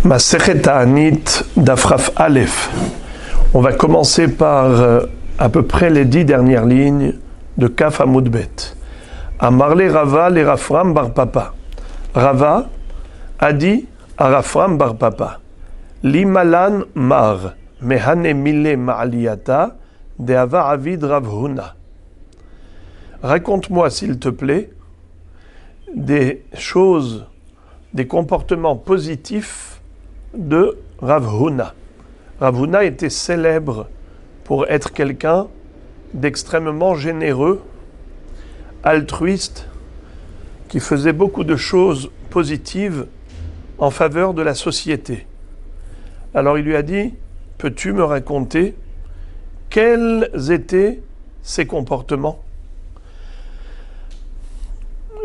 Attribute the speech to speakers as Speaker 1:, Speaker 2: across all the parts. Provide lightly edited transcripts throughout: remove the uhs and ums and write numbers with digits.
Speaker 1: Masechet Ta'anit d'Afraf Aleph. On va commencer par à peu près les 10 dernières lignes de Kaf Amud Bet. Amarle Rava le Rafram bar Papa. Rava a dit à Rafram bar Papa, Limalan mar mehane mile ma'aliyata de ava avid Rav Huna. Raconte-moi s'il te plaît des choses, des comportements positifs de Rav Huna. Rav Huna était célèbre pour être quelqu'un d'extrêmement généreux, altruiste, qui faisait beaucoup de choses positives en faveur de la société. Alors il lui a dit, peux-tu me raconter quels étaient ses comportements?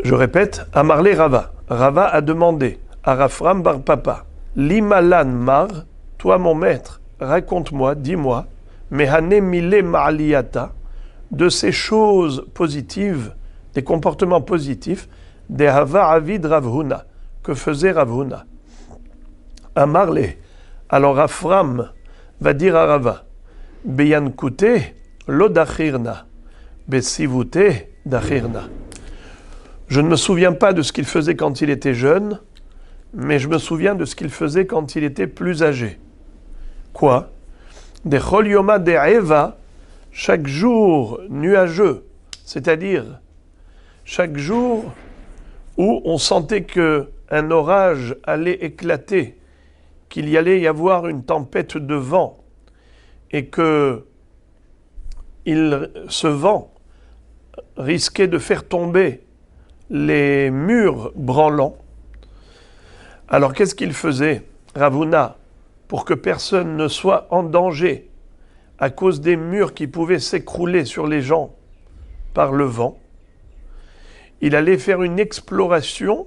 Speaker 1: Je répète, Amarle Rava. Rava a demandé à Rafram bar Papa, Limalan mar, toi mon maître, raconte-moi, dis-moi, mehane mile ma'aliyata, de ces choses positives, des comportements positifs, des hava avid Rav Huna, que faisait Rav Huna. Amarle, alors Rafram va dire à Rava, Beyankute lo dachirna, besivute dachirna. Je ne me souviens pas de ce qu'il faisait quand il était jeune, mais je me souviens de ce qu'il faisait quand il était plus âgé. Quoi? Des chol yoma de eva, chaque jour nuageux, c'est-à-dire chaque jour où on sentait qu'un orage allait éclater, qu'il y allait y avoir une tempête de vent, et que ce vent risquait de faire tomber les murs branlants. Alors qu'est-ce qu'il faisait, Rav Huna, pour que personne ne soit en danger à cause des murs qui pouvaient s'écrouler sur les gens par le vent? Il allait faire une exploration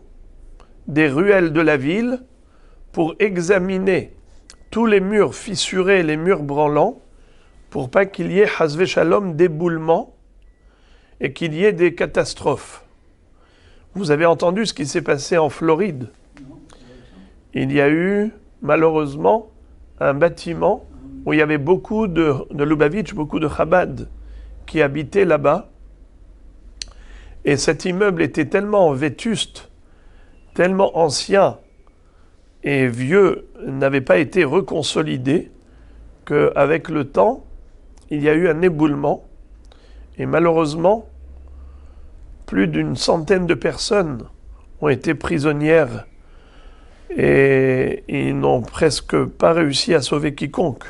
Speaker 1: des ruelles de la ville pour examiner tous les murs fissurés, les murs branlants, pour pas qu'il y ait Hasve Shalom d'éboulement et qu'il y ait des catastrophes. Vous avez entendu ce qui s'est passé en Floride? Il y a eu, malheureusement, un bâtiment où il y avait beaucoup de Lubavitch, beaucoup de Chabad qui habitaient là-bas. Et cet immeuble était tellement vétuste, tellement ancien et vieux, n'avait pas été reconsolidé, qu'avec le temps, il y a eu un éboulement. Et malheureusement, plus d'une centaine de personnes ont été prisonnières et ils n'ont presque pas réussi à sauver quiconque.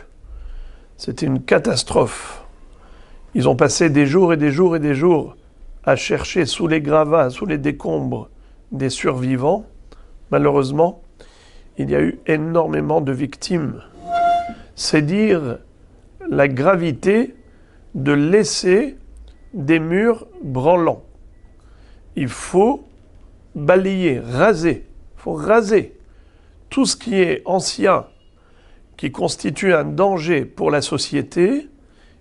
Speaker 1: C'était une catastrophe. Ils ont passé des jours et des jours et des jours à chercher sous les gravats, sous les décombres des survivants. Malheureusement, il y a eu énormément de victimes. C'est dire la gravité de laisser des murs branlants. Il faut balayer, raser. Il faut raser tout ce qui est ancien, qui constitue un danger pour la société.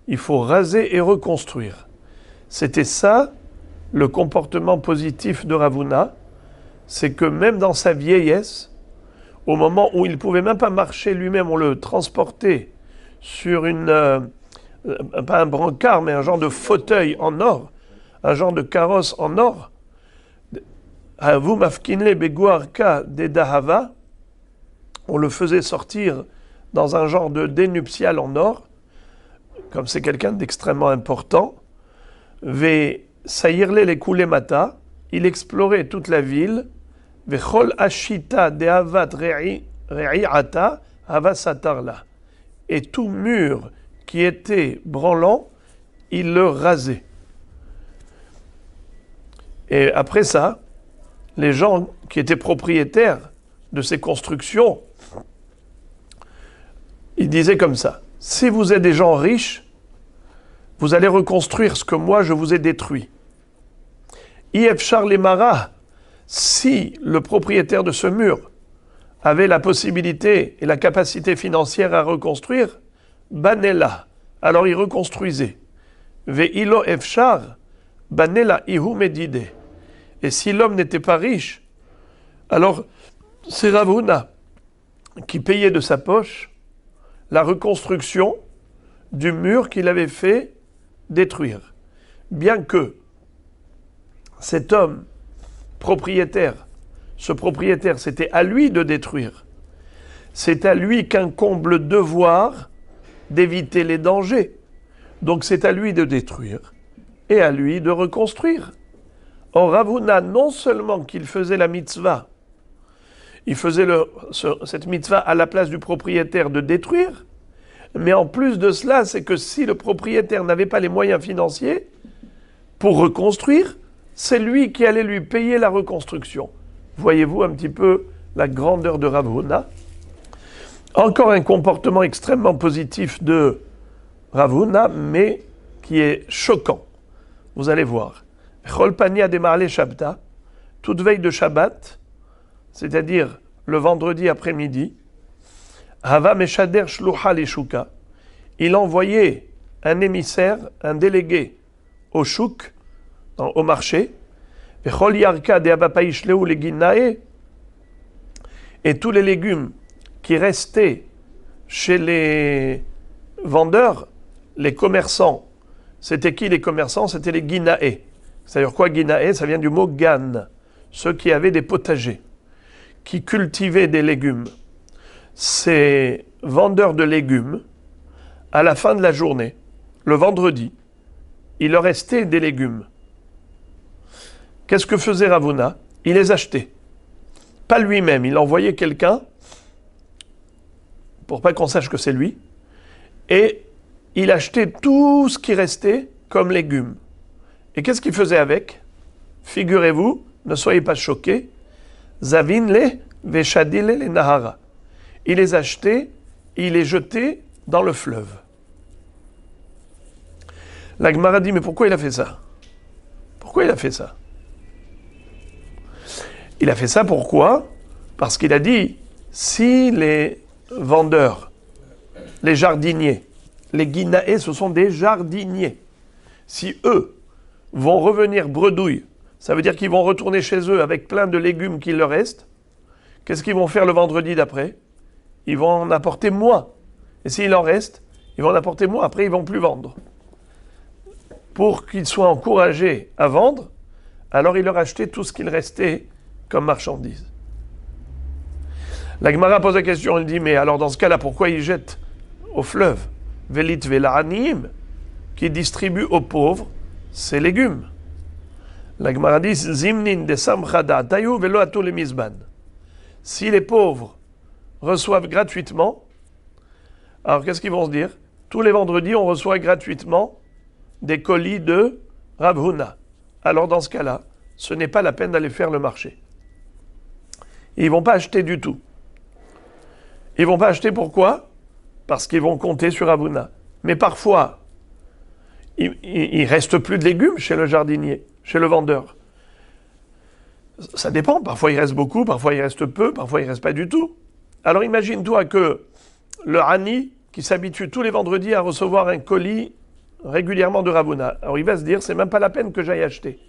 Speaker 1: Il faut raser et reconstruire. C'était ça, le comportement positif de Rav Huna. C'est que même dans sa vieillesse, au moment où il ne pouvait même pas marcher lui-même, on le transportait sur pas un brancard, mais un genre de fauteuil en or, un genre de carrosse en or. Vous mafkinle beguarka de dahava, on le faisait sortir dans un genre de dénuptial en or, comme c'est quelqu'un d'extrêmement important. Ve sayirle le kulemata, il explorait toute la ville. Ve chol ashita de avat re'iata ava satarla, et tout mur qui était branlant, il le rasait. Et après ça, les gens qui étaient propriétaires de ces constructions, ils disaient comme ça, si vous êtes des gens riches, vous allez reconstruire ce que moi je vous ai détruit. Ifchar Lemara, si le propriétaire de ce mur avait la possibilité et la capacité financière à reconstruire, Banela, alors il reconstruisait. Ve'ilo Efchar, Banela Ihu Medide. Et si l'homme n'était pas riche, alors c'est Rav Huna qui payait de sa poche la reconstruction du mur qu'il avait fait détruire. Bien que cet homme propriétaire, ce propriétaire, c'était à lui de détruire. C'est à lui qu'incombe le devoir d'éviter les dangers. Donc c'est à lui de détruire et à lui de reconstruire. Or Rav Huna, non seulement qu'il faisait la mitzvah, il faisait cette mitzvah à la place du propriétaire de détruire, mais en plus de cela, c'est que si le propriétaire n'avait pas les moyens financiers pour reconstruire, c'est lui qui allait lui payer la reconstruction. Voyez-vous un petit peu la grandeur de Rav Huna? Encore un comportement extrêmement positif de Rav Huna, mais qui est choquant. Vous allez voir. Chol Pania Demarle Shabta, toute veille de Shabbat, c'est-à-dire le vendredi après-midi, Hava Meshader Shlucha Lishuka, il envoyait un émissaire, un délégué au chouk, au marché, Vechol Yarka de Abapaishleu le Ginae, et tous les légumes qui restaient chez les vendeurs, les commerçants. C'était qui les commerçants? C'était les Ginae. C'est-à-dire quoi Ginae? Ça vient du mot gan, ceux qui avaient des potagers, qui cultivaient des légumes. Ces vendeurs de légumes, à la fin de la journée, le vendredi, il leur restait des légumes. Qu'est-ce que faisait Rav Huna? Il les achetait. Pas lui-même, il envoyait quelqu'un, pour pas qu'on sache que c'est lui, et il achetait tout ce qui restait comme légumes. Et qu'est-ce qu'il faisait avec? Figurez-vous, ne soyez pas choqués, Zavinle veshadile le nahara. Il les achetait, il les jetait dans le fleuve. La Gemara dit, mais pourquoi il a fait ça? Pourquoi il a fait ça? Il a fait ça pourquoi? Parce qu'il a dit, si les vendeurs, les jardiniers, les Guinaé, ce sont des jardiniers. Si eux vont revenir bredouilles, ça veut dire qu'ils vont retourner chez eux avec plein de légumes qu'il leur reste. Qu'est-ce qu'ils vont faire le vendredi d'après? Ils vont en apporter moins. Et s'il en reste, ils vont en apporter moins. Après, ils ne vont plus vendre. Pour qu'ils soient encouragés à vendre, alors il leur achetait tout ce qu'il restait comme marchandise. La Gemara pose la question, elle dit, mais alors dans ce cas-là, pourquoi ils jettent au fleuve Velit vela'anim, qui distribue aux pauvres ses légumes? La Gemara dit, Zimnin de samchada tayu velo atou le mizban. Si les pauvres reçoivent gratuitement, alors qu'est-ce qu'ils vont se dire? Tous les vendredis, on reçoit gratuitement des colis de Rav Huna. Alors dans ce cas-là, ce n'est pas la peine d'aller faire le marché. Ils ne vont pas acheter du tout. Ils ne vont pas acheter pourquoi? Parce qu'ils vont compter sur Rav Huna. Mais parfois, il ne reste plus de légumes chez le jardinier, chez le vendeur. Ça dépend, parfois il reste beaucoup, parfois il reste peu, parfois il ne reste pas du tout. Alors imagine-toi que le Hani, qui s'habitue tous les vendredis à recevoir un colis régulièrement de Rav Huna, alors il va se dire, c'est même pas la peine que j'aille acheter.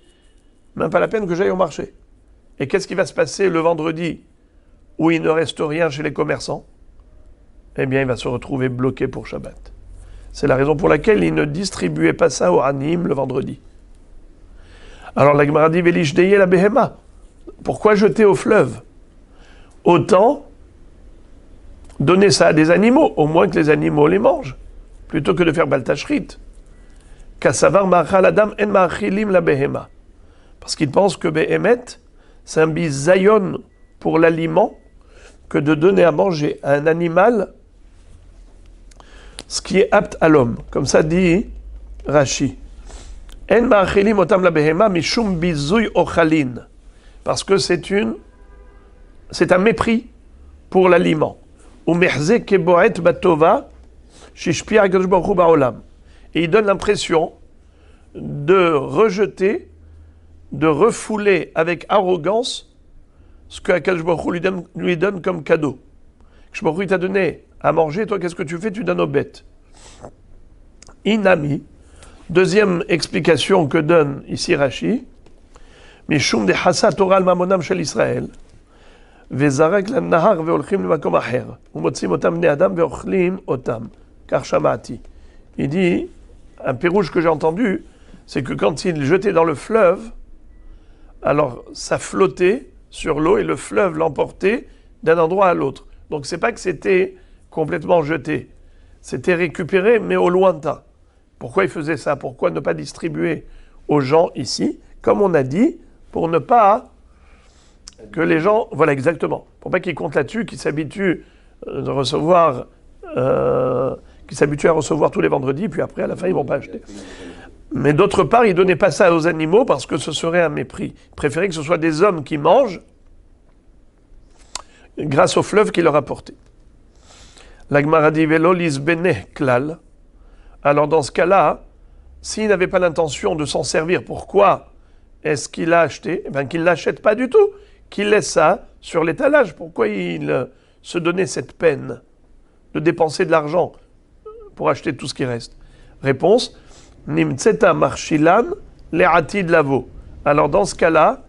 Speaker 1: Même pas la peine que j'aille au marché. Et qu'est-ce qui va se passer le vendredi où il ne reste rien chez les commerçants? Eh bien, il va se retrouver bloqué pour Shabbat. C'est la raison pour laquelle il ne distribuait pas ça au Hanim le vendredi. Alors la Gemara dit, Velishdeye la Behema. Pourquoi jeter au fleuve? Autant donner ça à des animaux, au moins que les animaux les mangent, plutôt que de faire baltashrit. Kassavar ma'achal adam en ma'achilim la Behema. Parce qu'ils pensent que Behemet, c'est un bisayon pour l'aliment, que de donner à manger à un animal ce qui est apte à l'homme. Comme ça dit Rashi. En ma'achilim otam la Behema mishum bizuy ochalin. Parce que c'est un mépris pour l'aliment. Ou mehze keboet batova shishpia akadosh baruch hu ba'olam. Et il donne l'impression de rejeter, de refouler avec arrogance ce que Akadosh Baruch Hu lui donne comme cadeau. Akadosh Baruch Hu t'a donné à manger, toi qu'est-ce que tu fais? Tu donnes aux bêtes. Inami, deuxième explication que donne ici Rashi, Mishum de Hassat Oral Mamonam Shel Israël. וזרק לנהר והולכים למקום אחר, ומוצאים אותם בני אדם ואוכלים אותם, car שמעתי. Il dit, un pérouge que j'ai entendu, c'est que quand il jetait dans le fleuve, alors ça flottait sur l'eau et le fleuve l'emportait d'un endroit à l'autre. Donc c'est pas que c'était complètement jeté, c'était récupéré mais au lointain. Pourquoi il faisait ça? Pourquoi ne pas distribuer aux gens ici? Comme on a dit, pour ne pas que les gens, voilà exactement, pour pas qu'ils comptent là-dessus, qu'ils s'habituent de recevoir, qu'ils s'habituent à recevoir tous les vendredis, puis après à la fin ils vont pas acheter. Mais d'autre part, ils donnaient pas ça aux animaux parce que ce serait un mépris. Ils préféraient que ce soit des hommes qui mangent grâce au fleuve qu'il leur a porté. La Gemara dit Velo lisbene klal. Alors dans ce cas-là, s'il n'avait pas l'intention de s'en servir, pourquoi est-ce qu'il l'a acheté? Eh bien, qu'il ne l'achète pas du tout, qu'il laisse ça sur l'étalage. Pourquoi il se donnait cette peine de dépenser de l'argent pour acheter tout ce qui reste? Réponse, Nimtseta marchilan le'atid lavo. Alors dans ce cas-là,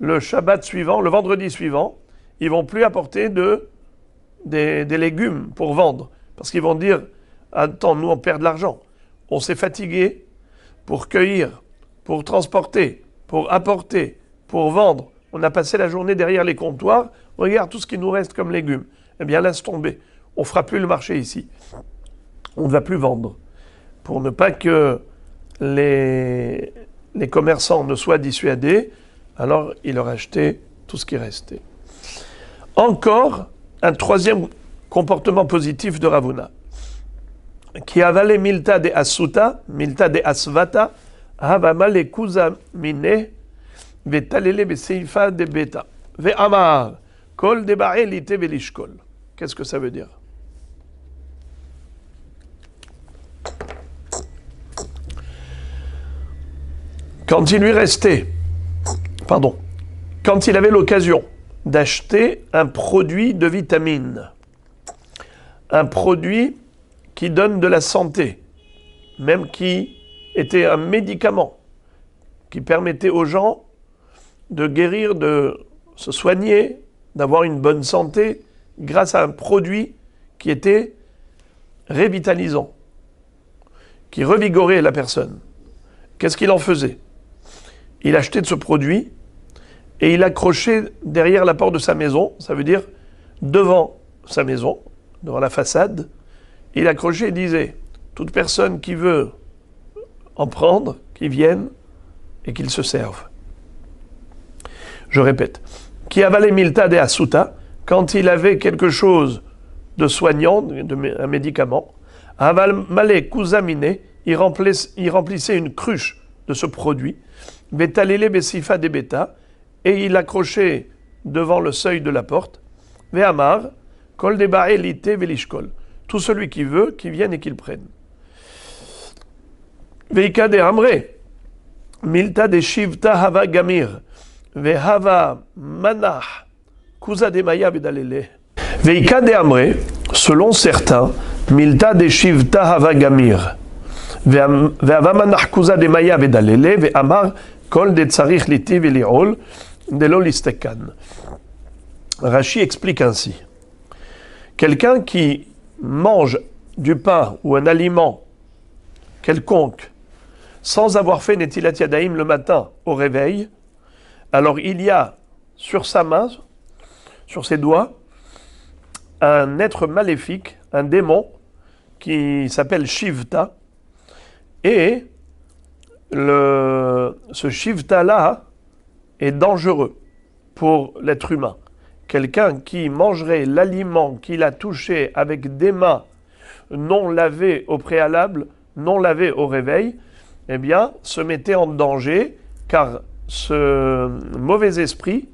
Speaker 1: le Shabbat suivant, le vendredi suivant, ils vont plus apporter des légumes pour vendre. Parce qu'ils vont dire, attends, nous on perd de l'argent. On s'est fatigué pour cueillir, pour transporter, pour apporter, pour vendre. On a passé la journée derrière les comptoirs. Regarde tout ce qui nous reste comme légumes. Eh bien, laisse tomber. On ne fera plus le marché ici. On ne va plus vendre. Pour ne pas que les commerçants ne soient dissuadés, alors il leur achetait tout ce qui restait. Encore un troisième comportement positif de Ravuna. Qui avalait milta de asuta, milta de asvata, havama le kuza mine, vetalele beseifa de beta, ve'amar, kol de ba'elite velishkol. Qu'est-ce que ça veut dire? Quand il lui restait, quand il avait l'occasion d'acheter un produit de vitamine, un produit qui donne de la santé, même qui était un médicament, qui permettait aux gens de guérir, de se soigner, d'avoir une bonne santé, grâce à un produit qui était révitalisant, qui revigorait la personne. Qu'est-ce qu'il en faisait? Il achetait de ce produit et il accrochait derrière la porte de sa maison, ça veut dire devant sa maison, devant la façade, il accrochait et disait, toute personne qui veut en prendre, qui vienne et qu'il se serve. Je répète, qui avalait milta de asuta, quand il avait quelque chose de soignant, un médicament, aval malé kuzamine, il remplissait une cruche de ce produit, vetalele besifa de beta, et il accrochait devant le seuil de la porte, ve'amar, kol de ba'elite velishkol. Tout celui qui veut, qu'il vienne et qu'il prenne. Veika de amre, milta de shivta hava gamir, vehava manach, kuza de maya vedalele. Veika de amre, selon certains, milta de shivta hava gamir, vehava manach kuza de maya vedalele, ve'amar kol de tsarich liti veli'ol, de l'olistekan. Rashi explique ainsi. Quelqu'un qui mange du pain ou un aliment quelconque sans avoir fait Netilat Yadayim le matin au réveil, alors il y a sur sa main, sur ses doigts, un être maléfique, un démon qui s'appelle Shivta, et ce Shivta-là est dangereux pour l'être humain. Quelqu'un qui mangerait l'aliment qu'il a touché avec des mains non lavées au préalable, non lavées au réveil, eh bien, se mettait en danger, car ce mauvais esprit,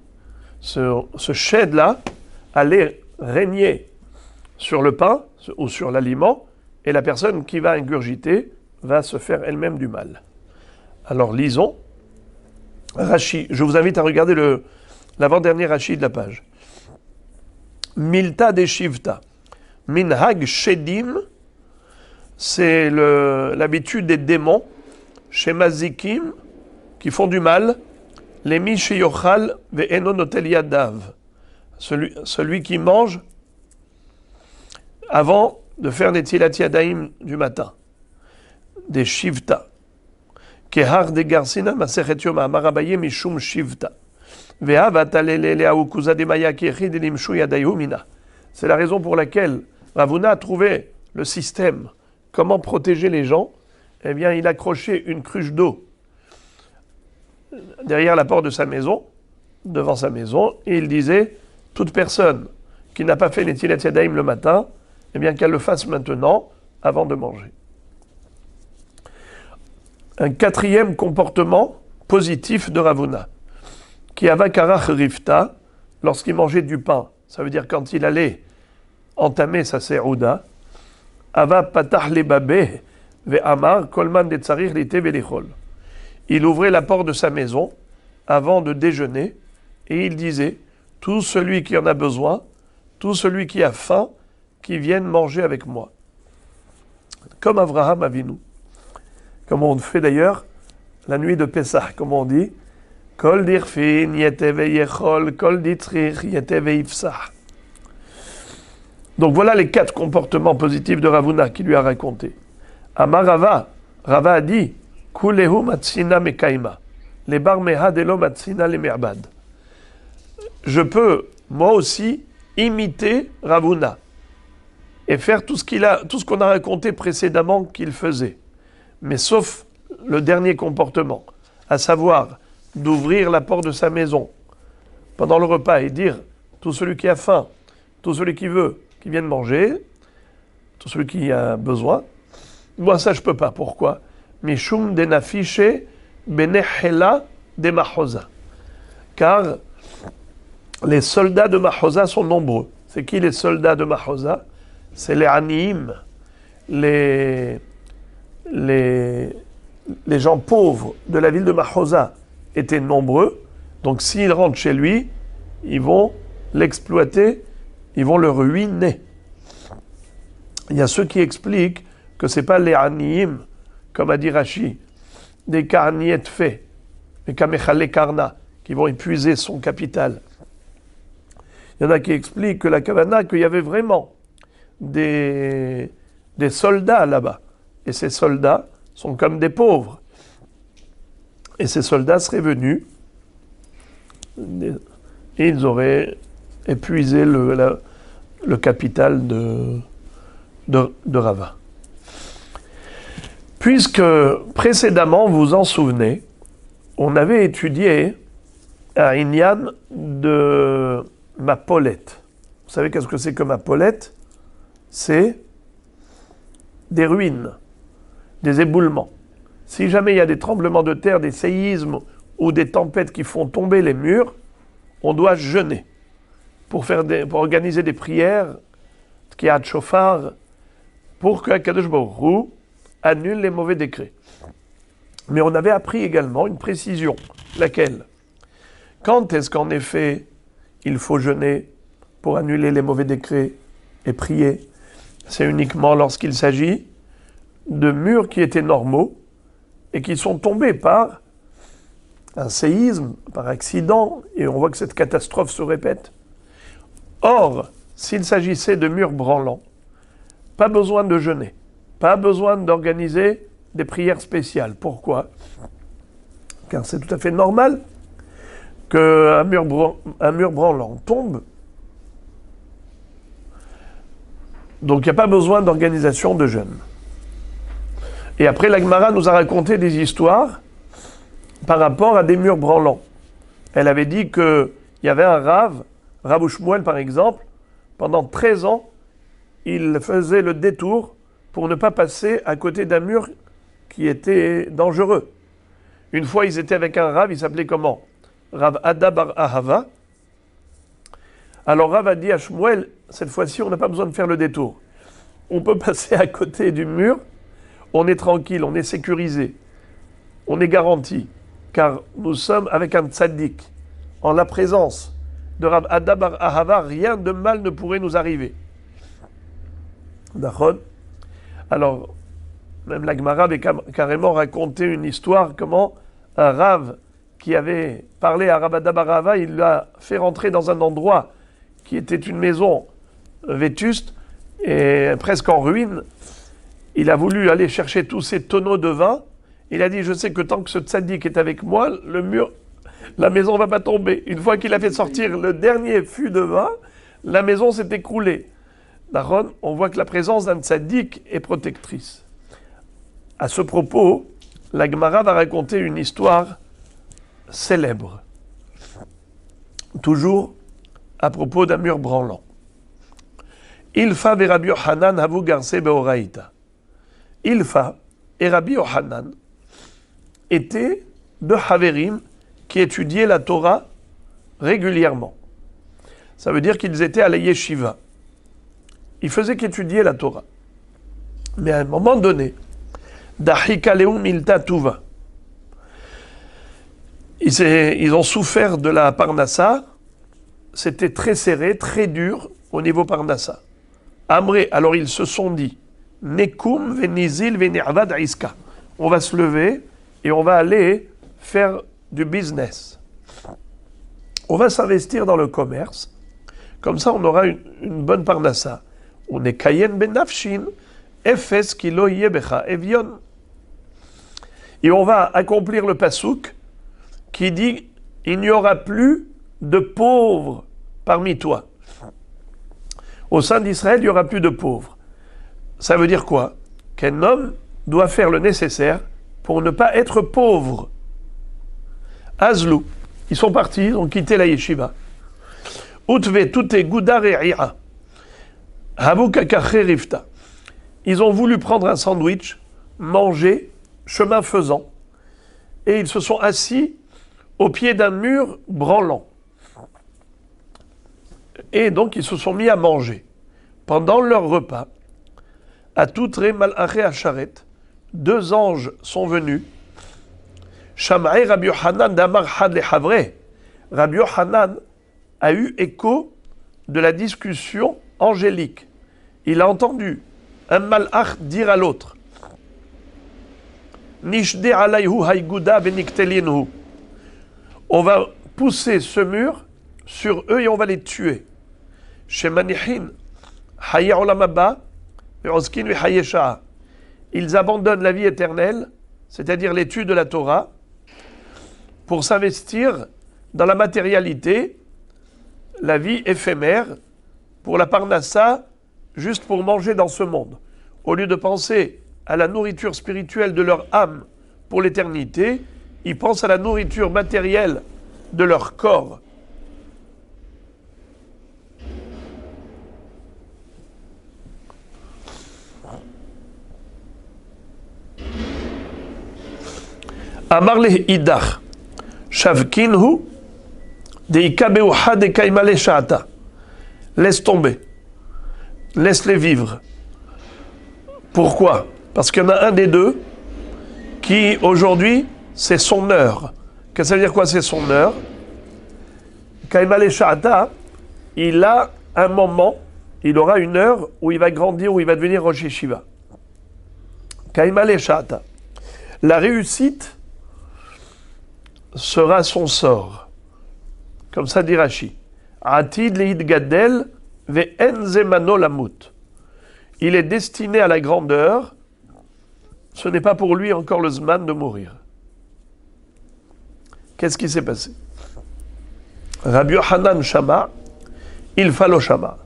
Speaker 1: ce shed-là, allait régner sur le pain ou sur l'aliment, et la personne qui va ingurgiter va se faire elle-même du mal. Alors lisons Rashi. Je vous invite à regarder l'avant-dernier Rashi de la page. Milta de Shivta. Minhag Shedim, c'est l'habitude des démons, chez Mazikim, qui font du mal, les Mishiyochal ve'eno notel yadav. celui qui mange avant de faire Netilat Yadayim du matin, des Shivta. Kehar de Garsina, Masechet Yom Amarabaye Mishum Shivta. C'est la raison pour laquelle Ravuna a trouvé le système, comment protéger les gens. Eh bien, il accrochait une cruche d'eau derrière la porte de sa maison, devant sa maison, et il disait, toute personne qui n'a pas fait les Netilat Yadayim le matin, eh bien qu'elle le fasse maintenant, avant de manger. Un quatrième comportement positif de Ravuna, qui avakarach rifta, lorsqu'il mangeait du pain, ça veut dire quand il allait entamer sa serouda, ava patah lebabe ve'amar kolman de tsarir lite velechol. Il ouvrait la porte de sa maison avant de déjeuner et il disait, tout celui qui en a besoin, tout celui qui a faim, qui vienne manger avec moi. Comme Avraham Avinu. Comme on fait d'ailleurs la nuit de Pessah, comme on dit, Kol dirfin yeteve yechol, kol ditrich yeteve ifsah. Donc voilà les 4 comportements positifs de Ravuna qui lui a raconté. Amar Rava a dit, Kulehu matzina mekaima, les barmeha delo matzina le merbad. Je peux, moi aussi, imiter Ravuna et faire tout ce qu'on a raconté précédemment qu'il faisait. Mais sauf le dernier comportement, à savoir d'ouvrir la porte de sa maison pendant le repas et dire tout celui qui a faim, tout celui qui veut, qui vienne manger, tout celui qui a besoin. Moi, ça, je peux pas. Pourquoi? Mishum denafiche benehela de Mahosa. Car les soldats de Mahosa sont nombreux. C'est qui les soldats de Mahosa? C'est les Aniim, les gens pauvres de la ville de Mahosa étaient nombreux. Donc s'ils rentrent chez lui, ils vont l'exploiter, ils vont le ruiner. Il y a ceux qui expliquent que ce n'est pas les Aniim, comme a dit Rashi, des karniet faits, des kamechale karna, qui vont épuiser son capital. Il y en a qui expliquent que la kavana, qu'il y avait vraiment des soldats là-bas. Et ces soldats sont comme des pauvres. Et ces soldats seraient venus et ils auraient épuisé le capital de Rava. Puisque précédemment, vous vous en souvenez, on avait étudié un inyan de Mapolette. Vous savez qu'est-ce que c'est que Mapolette? C'est des ruines, des éboulements. Si jamais il y a des tremblements de terre, des séismes ou des tempêtes qui font tomber les murs, on doit jeûner pour organiser des prières, Tkiat Shofar, pour que Akadosh Baruch Hu annule les mauvais décrets. Mais on avait appris également une précision, laquelle? Quand est-ce qu'en effet il faut jeûner pour annuler les mauvais décrets et prier? C'est uniquement lorsqu'il s'agit de murs qui étaient normaux et qui sont tombés par un séisme, par accident, et on voit que cette catastrophe se répète. Or, s'il s'agissait de murs branlants, pas besoin de jeûner, pas besoin d'organiser des prières spéciales. Pourquoi? Car c'est tout à fait normal qu'un mur branlant tombe. Donc il n'y a pas besoin d'organisation de jeûne. Et après, la Gemara nous a raconté des histoires par rapport à des murs branlants. Elle avait dit qu'il y avait un Rav Shmuel par exemple, pendant 13 ans, il faisait le détour pour ne pas passer à côté d'un mur qui était dangereux. Une fois, ils étaient avec un Rav, il s'appelait comment? Rav Ada bar Ahava. Alors Rav a dit à Shmuel, cette fois-ci, on n'a pas besoin de faire le détour. On peut passer à côté du mur, on est tranquille, on est sécurisé, on est garanti, car nous sommes avec un tzaddik. En la présence de Rav Ada bar Ahava, rien de mal ne pourrait nous arriver. D'accord? Alors, même la Gemara avait carrément raconté une histoire, comment un Rav qui avait parlé à Rav Ada bar Ahava, il l'a fait rentrer dans un endroit qui était une maison vétuste et presque en ruine, il a voulu aller chercher tous ces tonneaux de vin. Il a dit, je sais que tant que ce tzaddik est avec moi, la maison ne va pas tomber. Une fois qu'il a fait sortir le dernier fût de vin, la maison s'est écroulée. Daron, on voit que la présence d'un tzaddik est protectrice. À ce propos, la Gemara va raconter une histoire célèbre. Toujours à propos d'un mur branlant. Ilfa ve Rabbi Yochanan havu garse beoraïta. Ilfa et Rabbi Yochanan étaient deux Haverim qui étudiaient la Torah régulièrement. Ça veut dire qu'ils étaient à la yeshiva. Ils faisaient qu'étudier la Torah. Mais à un moment donné, Dachikaleum milta tuva. Ils ont souffert de la parnassa. C'était très serré, très dur au niveau parnassa. Amré, alors ils se sont dit, Nekum venizil venirvad iska. On va se lever et on va aller faire du business. On va s'investir dans le commerce. Comme ça, on aura une bonne parnassa. On est kayen ben nafshin, efes kilo yebecha evion. Et on va accomplir le pasouk qui dit, il n'y aura plus de pauvres parmi toi. Au sein d'Israël, il n'y aura plus de pauvres. Ça veut dire quoi? Qu'un homme doit faire le nécessaire pour ne pas être pauvre. Azlou, ils sont partis, ils ont quitté la yeshiva. Utve tute gudar e'ira. Havu kakache rifta. Ils ont voulu prendre un sandwich, manger, chemin faisant, et ils se sont assis au pied d'un mur branlant. Et donc ils se sont mis à manger. Pendant leur repas, à toutre malaché acharet, deux anges sont venus. Shamaï Rabbi Yochanan d'Amar had le havre. Rabbi Yochanan a eu écho de la discussion angélique. Il a entendu un malach dire à l'autre, Nishde alayhu haïgouda beniktelinhu. On va pousser ce mur sur eux et on va les tuer. Shemanihin haye olamaba ve'oskin ve'haye sha'a. Ils abandonnent la vie éternelle, c'est-à-dire l'étude de la Torah, pour s'investir dans la matérialité, la vie éphémère, pour la parnassa, juste pour manger dans ce monde. Au lieu de penser à la nourriture spirituelle de leur âme pour l'éternité, ils pensent à la nourriture matérielle de leur corps. Amarle idach, shavkinhu, deikabeuha de kaimale shata. Laisse tomber. Laisse-les vivre. Pourquoi? Parce qu'il y en a un des deux qui, aujourd'hui, c'est son heure. Qu'est-ce que ça veut dire quoi, c'est son heure? Kaimale shata, il a un moment, il aura une heure où il va grandir, où il va devenir Rosh Yeshiva. Kaimale shata. La réussite sera son sort. Comme ça dit Rashi. Atid leid gadel ve'en zemano lamut. Il est destiné à la grandeur. Ce n'est pas pour lui encore le zman de mourir. Qu'est-ce qui s'est passé? Rabbi Yochanan Shama, il falo Shama.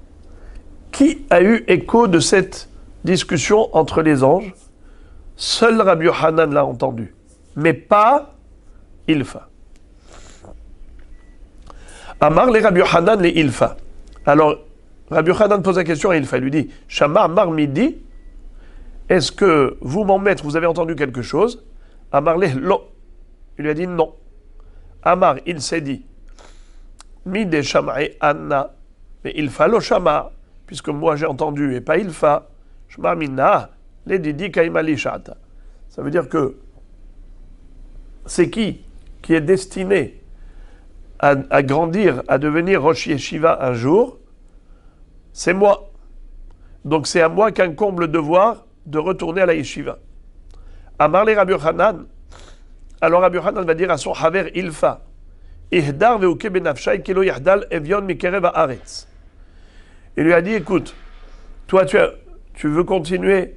Speaker 1: Qui a eu écho de cette discussion entre les anges? Seul Rabbi Yochanan l'a entendu, mais pas Ilfa. Amar les Rabbi Yochanan les Ilfa. Alors, Rabbi Yochanan pose la question à Ilfa. Il lui dit, Shama Amar midi, est-ce que vous, mon maître, vous avez entendu quelque chose? Amar les lo. Il lui a dit non. Amar, il s'est dit, Mide Shama et Anna, mais Ilfa lo Shama, puisque moi j'ai entendu et pas Ilfa. Shama minna, les didi kaimali shata. Ça veut dire que c'est qui est destiné à grandir, à devenir Rosh Yeshiva un jour? C'est moi. Donc c'est à moi qu'incombe le devoir de retourner à la Yeshiva. Amar le Rabbi Yochanan. Alors Rabbi Yochanan va dire à son Haver Ilfa, Ihdar ve'uke benafshay kilo yahdal evion mikerev haaretz. Il lui a dit, écoute, toi tu veux continuer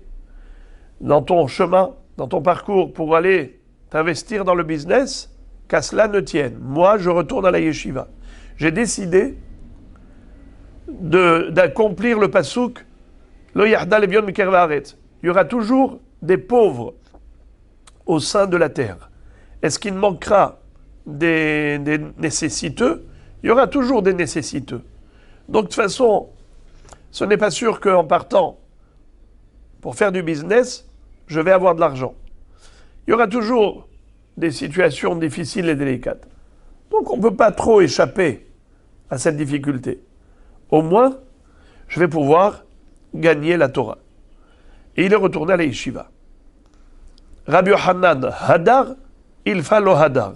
Speaker 1: dans ton chemin, dans ton parcours pour aller t'investir dans le business, qu'à cela ne tienne. Moi, je retourne à la yeshiva. J'ai décidé d'accomplir le pasouk Lo yahda levion mikerv haaretz. Il y aura toujours des pauvres au sein de la terre. Est-ce qu'il manquera des nécessiteux? Il y aura toujours des nécessiteux. Donc de toute façon, ce n'est pas sûr qu'en partant pour faire du business, je vais avoir de l'argent. Il y aura toujours des situations difficiles et délicates. Donc on ne peut pas trop échapper à cette difficulté. Au moins, je vais pouvoir gagner la Torah. Et il est retourné à la yeshiva. Rabbi Yochanan hadar, ilfa lo hadar.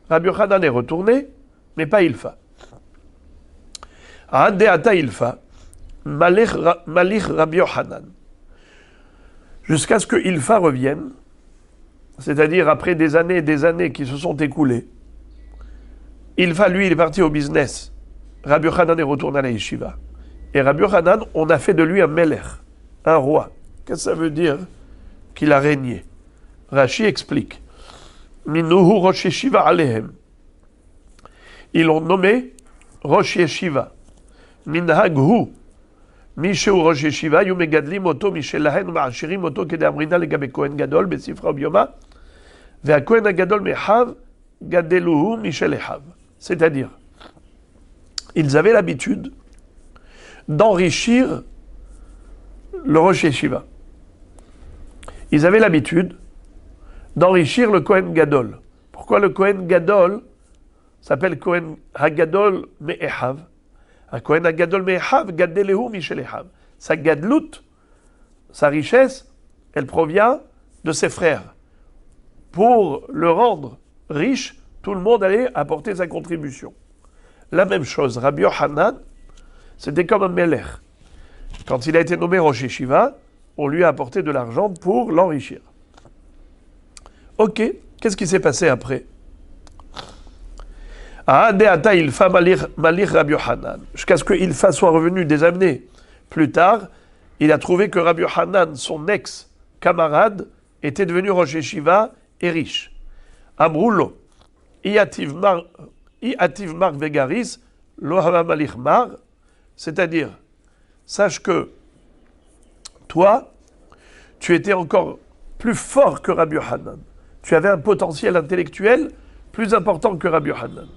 Speaker 1: Rabbi Yochanan est retourné, mais pas ilfa. Ade ata ilfa, malich Rabbi Yochanan. Jusqu'à ce que ilfa revienne, c'est-à-dire après des années qui se sont écoulées. Ilfa, lui, il est parti au business. Rabbi Yochanan est retourné à la yeshiva. Et Rabbi Yochanan, on a fait de lui un melech, un roi. Qu'est-ce que ça veut dire? Qu'il a régné. Rashi explique. Minuhu Rosh Yeshiva Alehem. Ils l'ont nommé Rosh Yeshiva. Minhag hu. Misheu Rosh Yeshiva, yu megadlim oto, mishelahen, ma'ashirim oto, kede amrina legabe Kohen Gadol, besifra obioma, ve'a Kohen Gadol mehav, gadeluhu, mishelehav. C'est-à-dire, ils avaient l'habitude d'enrichir le Rosh Yeshiva. Ils avaient l'habitude d'enrichir le Kohen Gadol. Pourquoi le Kohen Gadol s'appelle Kohen Hagadol Me'ehav? Un Kohen Hagadol Me'ehav, Gadelehu Mishelehav. Sa gadlout, sa richesse, elle provient de ses frères. Pour le rendre riche, tout le monde allait apporter sa contribution. La même chose, Rabbi Yochanan, c'était comme un melech. Quand il a été nommé Rosh Yeshiva, on lui a apporté de l'argent pour l'enrichir. Ok, qu'est-ce qui s'est passé après? Jusqu'à ce que Ilfa soit revenu des années plus tard, il a trouvé que Rabbi Yochanan, son ex-camarade, était devenu Rosh Yeshiva et riche. Amroulo, Iativ Mar Vegaris, Lo Hava Malich Mar, c'est-à-dire, sache que toi, tu étais encore plus fort que Rabbi Yochanan. Tu avais un potentiel intellectuel plus important que Rabbi Yochanan.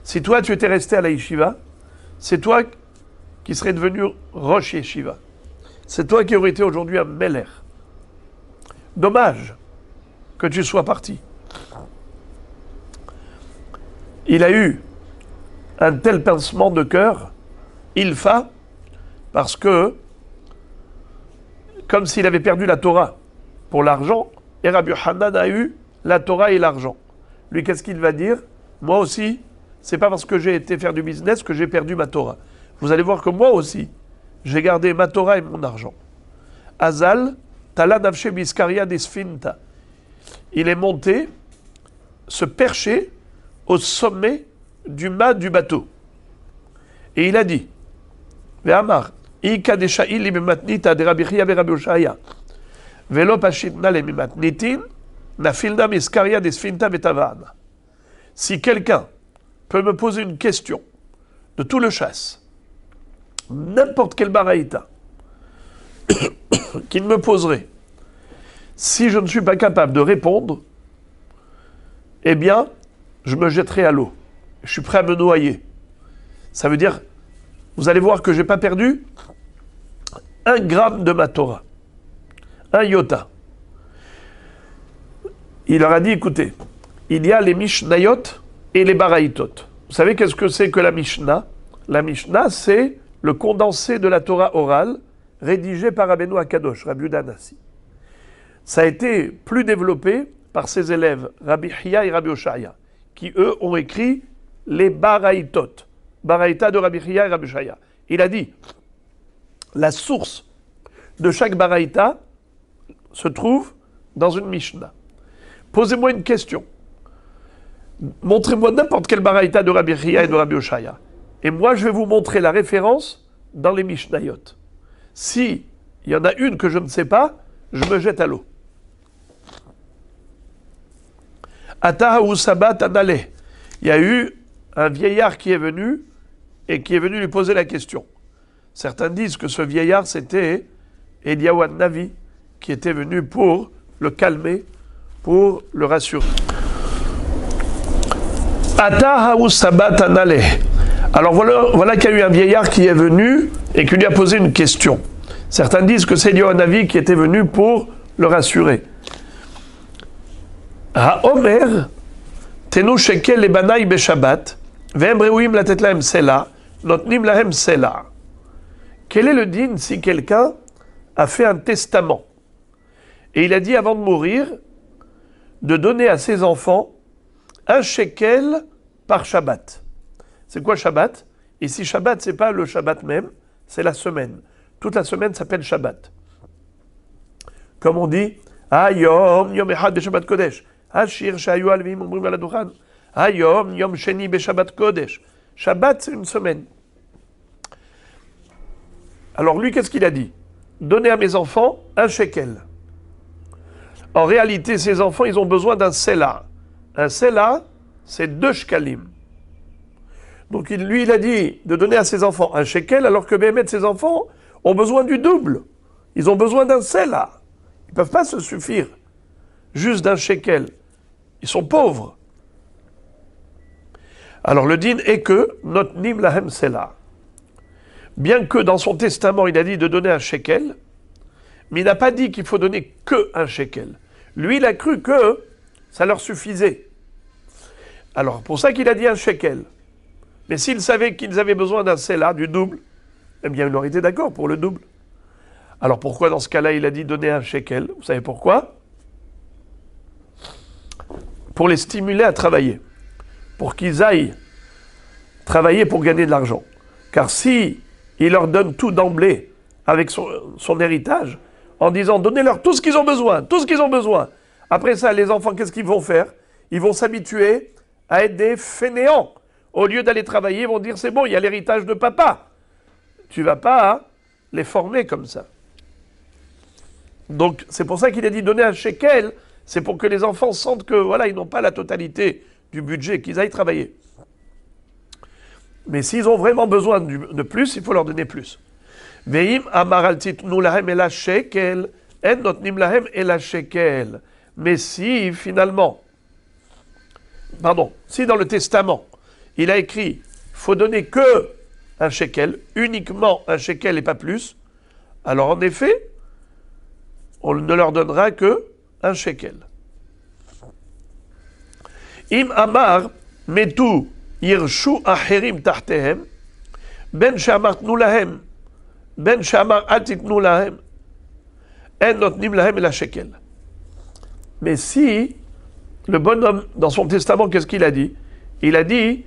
Speaker 1: Si toi, tu étais resté à la yeshiva, c'est toi qui serais devenu Rosh Yeshiva. C'est toi qui aurais été aujourd'hui un melech. Dommage que tu sois parti. Il a eu un tel pincement de cœur, Ilfa, parce que, comme s'il avait perdu la Torah pour l'argent, et Rabbi Yochanan a eu la Torah et l'argent. Lui, qu'est-ce qu'il va dire? Moi aussi, c'est pas parce que j'ai été faire du business que j'ai perdu ma Torah. Vous allez voir que moi aussi, j'ai gardé ma Torah et mon argent. Azal, Tala Navshe Biskaria Desfinta. Il est monté, se percher au sommet du mât du bateau. Et il a dit, Ve'amar, Ika de Sha'ili Mimatnita de Rabbi Chia Rabbi Oshaya, Velo Pashitna le Mimatnitin, Nafilna Miskaria Desfinta Vetavana. Si quelqu'un peut me poser une question de tout le chasse, n'importe quel baraïta, qu'il me poserait, si je ne suis pas capable de répondre, eh bien, je me jetterai à l'eau. Je suis prêt à me noyer. Ça veut dire, vous allez voir que je n'ai pas perdu 1 gramme de ma Torah. 1 iota. Il leur a dit, écoutez, il y a les Mishnayot et les Baraïtot. Vous savez qu'est-ce que c'est que la Mishnah? La Mishnah, c'est le condensé de la Torah orale rédigé par Rabbeinu Akadosh, Rabbi Yehuda Hanassi. Ça a été plus développé par ses élèves, Rabbi Chia et Rabbi Oshaya, qui eux ont écrit les Baraïtot, Baraïta de Rabbi Chia et Rabbi Oshaya. Il a dit, la source de chaque Baraïta se trouve dans une Mishnah. Posez-moi une question. Montrez-moi n'importe quel Baraïta de Rabbi Chia et de Rabbi Oshaya. Et moi, je vais vous montrer la référence dans les Mishnayot. Si il y en a une que je ne sais pas, je me jette à l'eau. Ata ou Sabat Anale. Il y a eu un vieillard qui est venu et qui est venu lui poser la question. Certains disent que ce vieillard, c'était Eliyahu Navi, qui était venu pour le calmer, pour le rassurer. Ata ou Sabat Anale. Alors voilà qu'il y a eu un vieillard qui est venu et qui lui a posé une question. Certains disent que c'est Eliyahu Navi qui était venu pour le rassurer. Ha-Omer, Tenu shekel le banaï be-Shabbat, ve'em reuim latet lahem sela, notnim lahem sela. Quel est le din si quelqu'un a fait un testament et il a dit avant de mourir de donner à ses enfants un shekel par Shabbat? C'est quoi Shabbat? Ici Shabbat, c'est pas le Shabbat même, c'est la semaine. Toute la semaine s'appelle Shabbat. Comme on dit, Ayom yom echad be-Shabbat kodesh. Hashir shayu alvim omrim al adukhan. Hayom yom sheni be-Shabbat kodesh. Shabbat, c'est une semaine. Alors lui, qu'est-ce qu'il a dit? Donnez à mes enfants un shekel. En réalité, ces enfants, ils ont besoin d'un sela. Un sela, c'est 2 shkalim. Donc lui, il a dit de donner à ses enfants un shekel, alors que Béhémet, ses enfants, ont besoin du double. Ils ont besoin d'un sela. Ils ne peuvent pas se suffire juste d'un shekel. Ils sont pauvres. Alors le din est que notnim lahem sela. Bien que dans son testament il a dit de donner un shekel, mais il n'a pas dit qu'il faut donner que un shekel. Lui il a cru que ça leur suffisait. Alors pour ça qu'il a dit un shekel. Mais s'il savait qu'ils avaient besoin d'un sela, du double, eh bien il aurait été d'accord pour le double. Alors pourquoi dans ce cas-là il a dit donner un shekel? Vous savez pourquoi? Pour les stimuler à travailler, pour qu'ils aillent travailler pour gagner de l'argent. Car si il leur donne tout d'emblée avec son héritage, en disant donnez-leur tout ce qu'ils ont besoin, tout ce qu'ils ont besoin. Après ça, les enfants, qu'est-ce qu'ils vont faire? Ils vont s'habituer à être des fainéants. Au lieu d'aller travailler, ils vont dire c'est bon, il y a l'héritage de papa. Tu vas pas les former comme ça. Donc c'est pour ça qu'il a dit donner un shekel. C'est pour que les enfants sentent que voilà, ils n'ont pas la totalité du budget, qu'ils aillent travailler. Mais s'ils ont vraiment besoin de plus, il faut leur donner plus. Veim amar al titnu lahem ela shekel, en notnim lahem ela shekel. Mais si finalement, si dans le testament, il a écrit, faut donner que un shekel, uniquement un shekel et pas plus, alors en effet, on ne leur donnera que un shekel. Im amar metu yirshu acherim tahtehem ben she'amar tnu lahem ben she'amar al titnu lahem en notnim lahem ela shekel. Mais si le bonhomme dans son testament, qu'est-ce qu'il a dit? Il a dit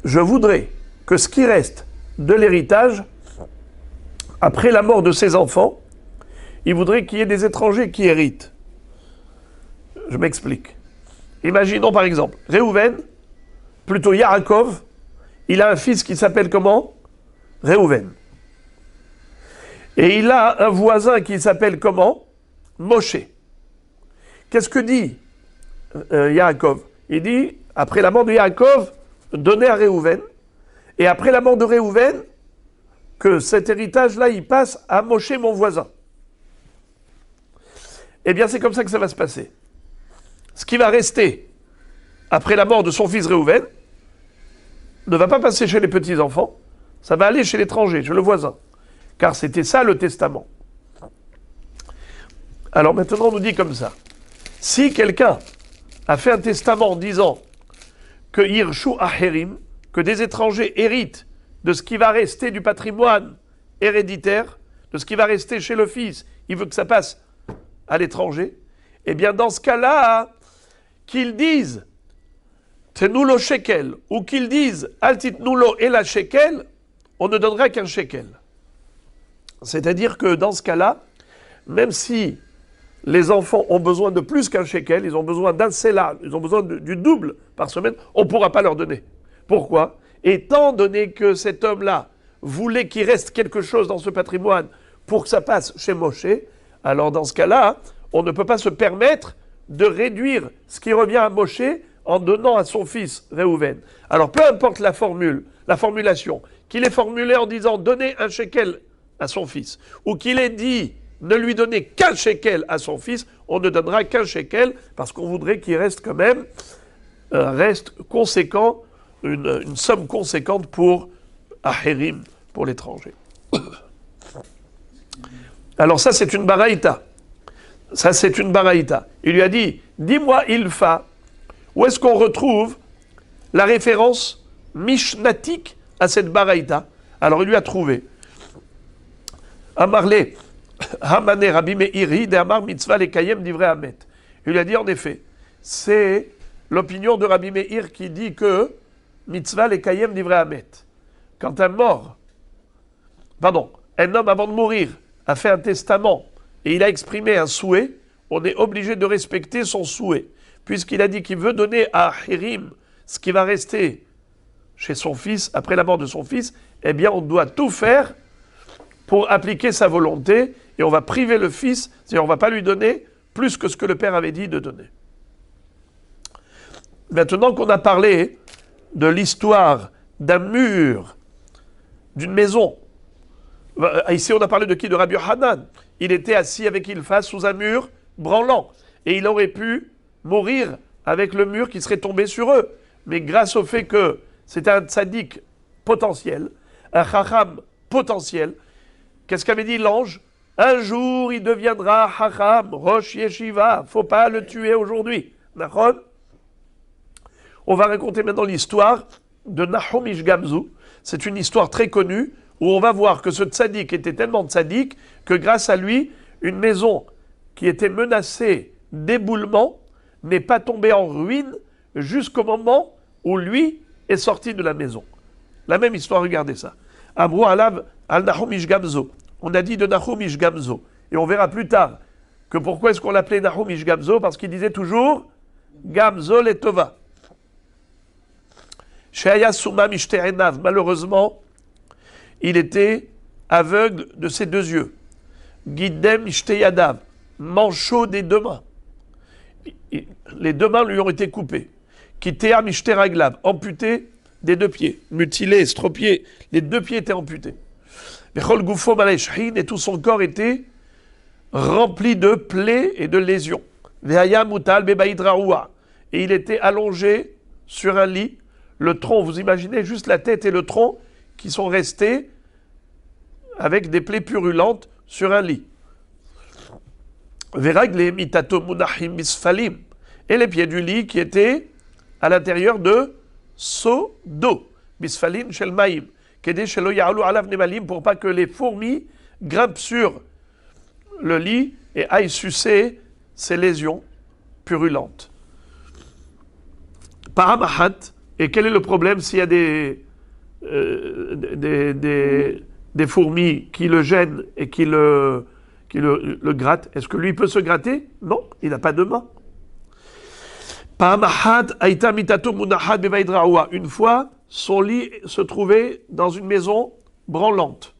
Speaker 1: je voudrais que ce qui reste de l'héritage après la mort de ses enfants, il voudrait qu'il y ait des étrangers qui héritent. Je m'explique. Imaginons par exemple, Réhouven, plutôt Yaakov, il a un fils qui s'appelle comment? Réhouven. Et il a un voisin qui s'appelle comment? Moshe. Qu'est-ce que dit Yaakov? Il dit, après la mort de Yaakov, donner à Réhouven, et après la mort de Réhouven, que cet héritage-là, il passe à Moshe, mon voisin. Eh bien, c'est comme ça que ça va se passer. Ce qui va rester après la mort de son fils Réhouven ne va pas passer chez les petits-enfants, ça va aller chez l'étranger, chez le voisin. Car c'était ça le testament. Alors maintenant, on nous dit comme ça. Si quelqu'un a fait un testament en disant que Yirshu Aherim, que des étrangers héritent de ce qui va rester du patrimoine héréditaire, de ce qui va rester chez le fils, il veut que ça passe à l'étranger, eh bien dans ce cas-là, qu'ils disent Tenulo shekel ou qu'ils disent Altitnulo ela shekel, on ne donnera qu'un shekel. C'est-à-dire que dans ce cas-là, même si les enfants ont besoin de plus qu'un shekel, ils ont besoin d'un sela, ils ont besoin du double par semaine, on ne pourra pas leur donner. Pourquoi? Étant donné que cet homme-là voulait qu'il reste quelque chose dans ce patrimoine pour que ça passe chez Moshe, alors dans ce cas-là, on ne peut pas se permettre de réduire ce qui revient à Moshe en donnant à son fils Réhouven. Alors peu importe la formulation, qu'il ait formulé en disant donnez un shekel à son fils, ou qu'il ait dit ne lui donnez qu'un shekel à son fils, on ne donnera qu'un shekel parce qu'on voudrait qu'il reste quand même reste conséquent, une somme conséquente pour Ahérim, pour l'étranger. Alors ça c'est une baraïta. Ça c'est une baraïta. Il lui a dit, dis-moi Ilfa, où est-ce qu'on retrouve la référence mishnatique à cette baraïta? Alors il lui a trouvé. Amarle, Hamane Rabbi Meiri de Amar Mitzvah Lekayem Divrei Hamet. Il lui a dit en effet, c'est l'opinion de Rabbi Meir qui dit que Mitzvah Lekayem Divrei Hamet. Quand un homme avant de mourir a fait un testament et il a exprimé un souhait, on est obligé de respecter son souhait. Puisqu'il a dit qu'il veut donner à Hirim ce qui va rester chez son fils, après la mort de son fils, eh bien on doit tout faire pour appliquer sa volonté et on va priver le fils, c'est-à-dire on ne va pas lui donner plus que ce que le père avait dit de donner. Maintenant qu'on a parlé de l'histoire d'un mur, d'une maison, ici on a parlé de qui? De Rabbi Hanan. Il était assis avec Ilfa sous un mur branlant et il aurait pu mourir avec le mur qui serait tombé sur eux. Mais grâce au fait que c'était un tzaddik potentiel, un chacham potentiel, qu'est-ce qu'avait dit l'ange? Un jour il deviendra chacham, rosh yeshiva, faut pas le tuer aujourd'hui. D'accord? On va raconter maintenant l'histoire de Nahum Ish Gamzu. C'est une histoire très connue où on va voir que ce tzaddik était tellement tzaddik que grâce à lui, une maison qui était menacée d'éboulement n'est pas tombée en ruine jusqu'au moment où lui est sorti de la maison. La même histoire, regardez ça. Amrou alav al Nahum Ish Gamzu. On a dit de Nahum Ish Gamzu. Et on verra plus tard que pourquoi est-ce qu'on l'appelait Nahum Ish Gamzu? Parce qu'il disait toujours Gamzu letova. Sheaya Souma Mishterenav. Malheureusement, il était aveugle de ses deux yeux. Guidem Mishteyadav. Manchot des deux mains. Les deux mains lui ont été coupées. Kitea Mishteraglav. Amputé des deux pieds. Mutilé, estropié. Les deux pieds étaient amputés. Et tout son corps était rempli de plaies et de lésions. Et il était allongé sur un lit. Le tronc, vous imaginez juste la tête et le tronc qui sont restés avec des plaies purulentes sur un lit. Et les pieds du lit qui étaient à l'intérieur de seaux d'eau. Bisfalim shel maïm. Pour pas que les fourmis grimpent sur le lit et aillent sucer ces lésions purulentes. Paramahat. Et quel est le problème s'il y a des fourmis qui le gênent et qui le grattent? Est-ce que lui peut se gratter? Non, il n'a pas de main. Une fois, son lit se trouvait dans une maison branlante.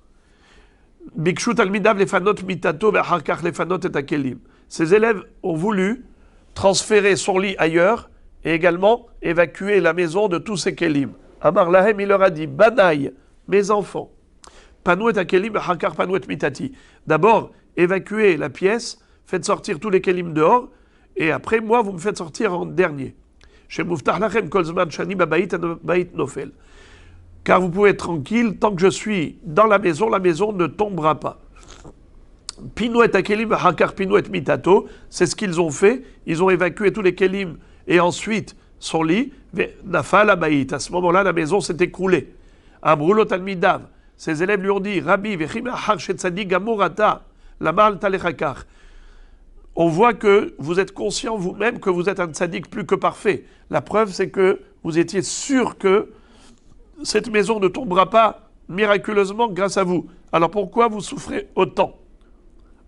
Speaker 1: Ses élèves ont voulu transférer son lit ailleurs et également évacuer la maison de tous ses kelim. Amar Lahem, il leur a dit, Banaï, mes enfants, panouet akelim, hakar panouet mitati. D'abord, évacuez la pièce, faites sortir tous les kelim dehors, et après, moi, vous me faites sortir en dernier. Chez Muftah Lachem, Kolzman, Shani, Babaït, Baït, Nofel. Car vous pouvez être tranquille, tant que je suis dans la maison ne tombera pas. Pinouet akelim, hakar pinouet mitato, c'est ce qu'ils ont fait, ils ont évacué tous les kelim, et ensuite, son lit, Nafal Abaït. À ce moment-là, la maison s'est écroulée. Amroulo Talmidav. Ses élèves lui ont dit, Rabbi, on voit que vous êtes conscient vous-même que vous êtes un tzaddik plus que parfait. La preuve, c'est que vous étiez sûr que cette maison ne tombera pas miraculeusement grâce à vous. Alors pourquoi vous souffrez autant?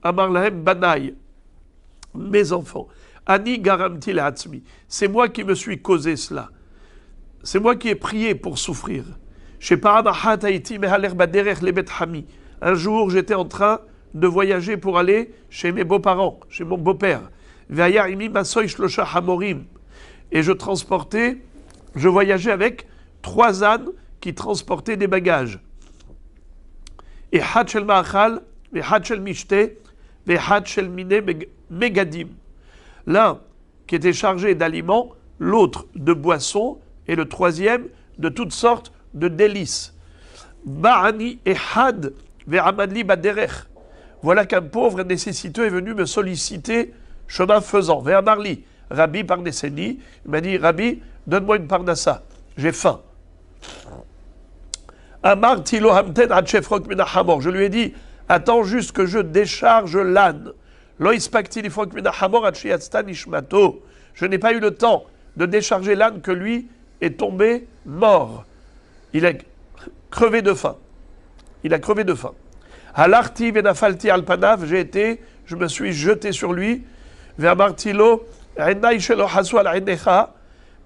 Speaker 1: Amar Lahem Banaï. Mes enfants. Ani garamti la'atzmi. C'est moi qui me suis causé cela. C'est moi qui ai prié pour souffrir. Un jour, j'étais en train de voyager pour aller chez mes beaux-parents, chez mon beau-père. Et je voyageais avec 3 ânes qui transportaient des bagages. Et Hatchel Ma'achal, et Hatchel Mishte, et Hatchel Mine Megadim. L'un qui était chargé d'aliments, l'autre de boissons, et le troisième de toutes sortes de délices. Ba'ani et Had, ve'amadli baderech. Voilà qu'un pauvre nécessiteux est venu me solliciter chemin faisant. Ve'amarli, Rabbi Parnesseni, il m'a dit, Rabbi, donne-moi une parnassa, j'ai faim. Amar tilo hamten ad shefrok minachamor. Je lui ai dit, attends juste que je décharge l'âne. Lo ispakti lifrok minachamor ad shiatzta nishmato. Je n'ai pas eu le temps de décharger l'âne que lui est tombé mort. Il est crevé de faim. Il a crevé de faim. Halarti venafalti alpanav, je me suis jeté sur lui. Ve'amartilo, enai shelo hasu al einecha,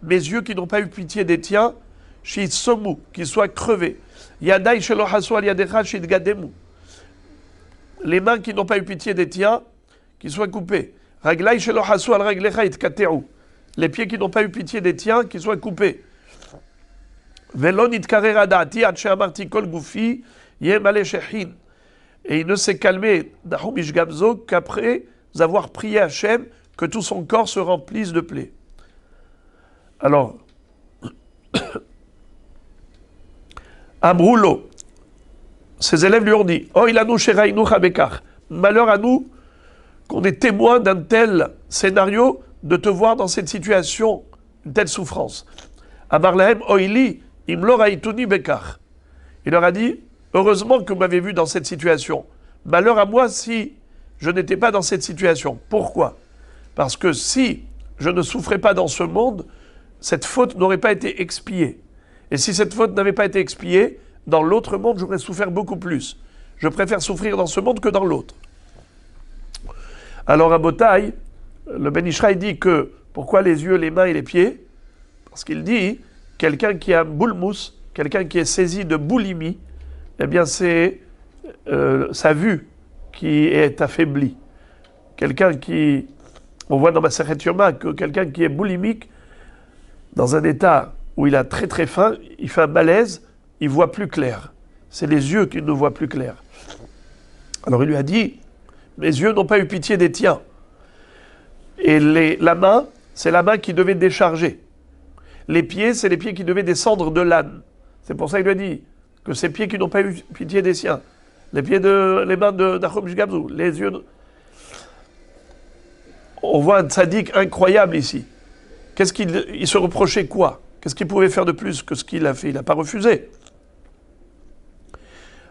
Speaker 1: mes yeux qui n'ont pas eu pitié des tiens, somu, qui soient crevés. Yadai shelo hasu al yadecha shidgademu. Les mains qui n'ont pas eu pitié des tiens, qui soient coupées. Raglai shelo hasu al raglecha itkateu. Les pieds qui n'ont pas eu pitié des tiens, qui soient coupés. Velon itkarera da'ati ad she'amarti kol gufi yem ale shehin. Et il ne s'est calmé, Nahum Ishgamzo, qu'après avoir prié Hachem, que tout son corps se remplisse de plaies. Alors, Amroulo, ses élèves lui ont dit, oh ilanu sherainu chabekar, malheur à nous qu'on est témoin d'un tel scénario, de te voir dans cette situation, une telle souffrance. Amar lahem oili imlo raituni bekar. Il leur a dit, heureusement que vous m'avez vu dans cette situation. Malheur à moi si je n'étais pas dans cette situation. Pourquoi? Parce que si je ne souffrais pas dans ce monde, cette faute n'aurait pas été expiée. Et si cette faute n'avait pas été expiée, dans l'autre monde, j'aurais souffert beaucoup plus. Je préfère souffrir dans ce monde que dans l'autre. Alors à Botaï, le Ben Ishraï dit que, pourquoi les yeux, les mains et les pieds? Parce qu'il dit, quelqu'un qui a boulmous, quelqu'un qui est saisi de boulimie, eh bien c'est sa vue qui est affaiblie. Quelqu'un qui, on voit dans Masechet Yoma que quelqu'un qui est boulimique, dans un état où il a très très faim, il fait un malaise, il voit plus clair. C'est les yeux qui ne voient plus clair. Alors il lui a dit, mes yeux n'ont pas eu pitié des tiens. Et la main, c'est la main qui devait décharger. Les pieds, c'est les pieds qui devaient descendre de l'âne. C'est pour ça qu'il lui a dit que ces pieds qui n'ont pas eu pitié des siens, les mains de Nahum Ishgamzo, les yeux. On voit un tzaddik incroyable ici. Il se reprochait quoi? Qu'est-ce qu'il pouvait faire de plus que ce qu'il a fait? Il n'a pas refusé.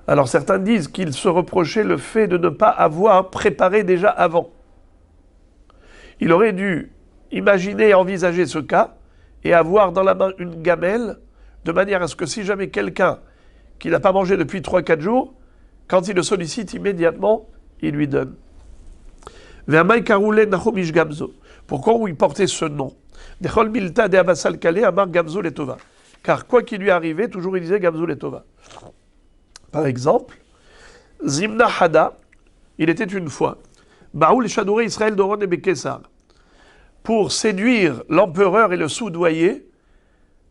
Speaker 1: Alors certains disent qu'il se reprochait le fait de ne pas avoir préparé déjà avant. Il aurait dû imaginer et envisager ce cas et avoir dans la main une gamelle de manière à ce que si jamais quelqu'un qui n'a pas mangé depuis 3-4 jours, quand il le sollicite immédiatement, il lui donne. Pourquoi il portait ce nom? Car quoi qu'il lui arrivait, toujours il disait Gamzo Letova. Par exemple, Zimna Hada, il était une fois, Baoul Shadouré Israël Doron et Bekesar, pour séduire l'empereur et le soudoyer,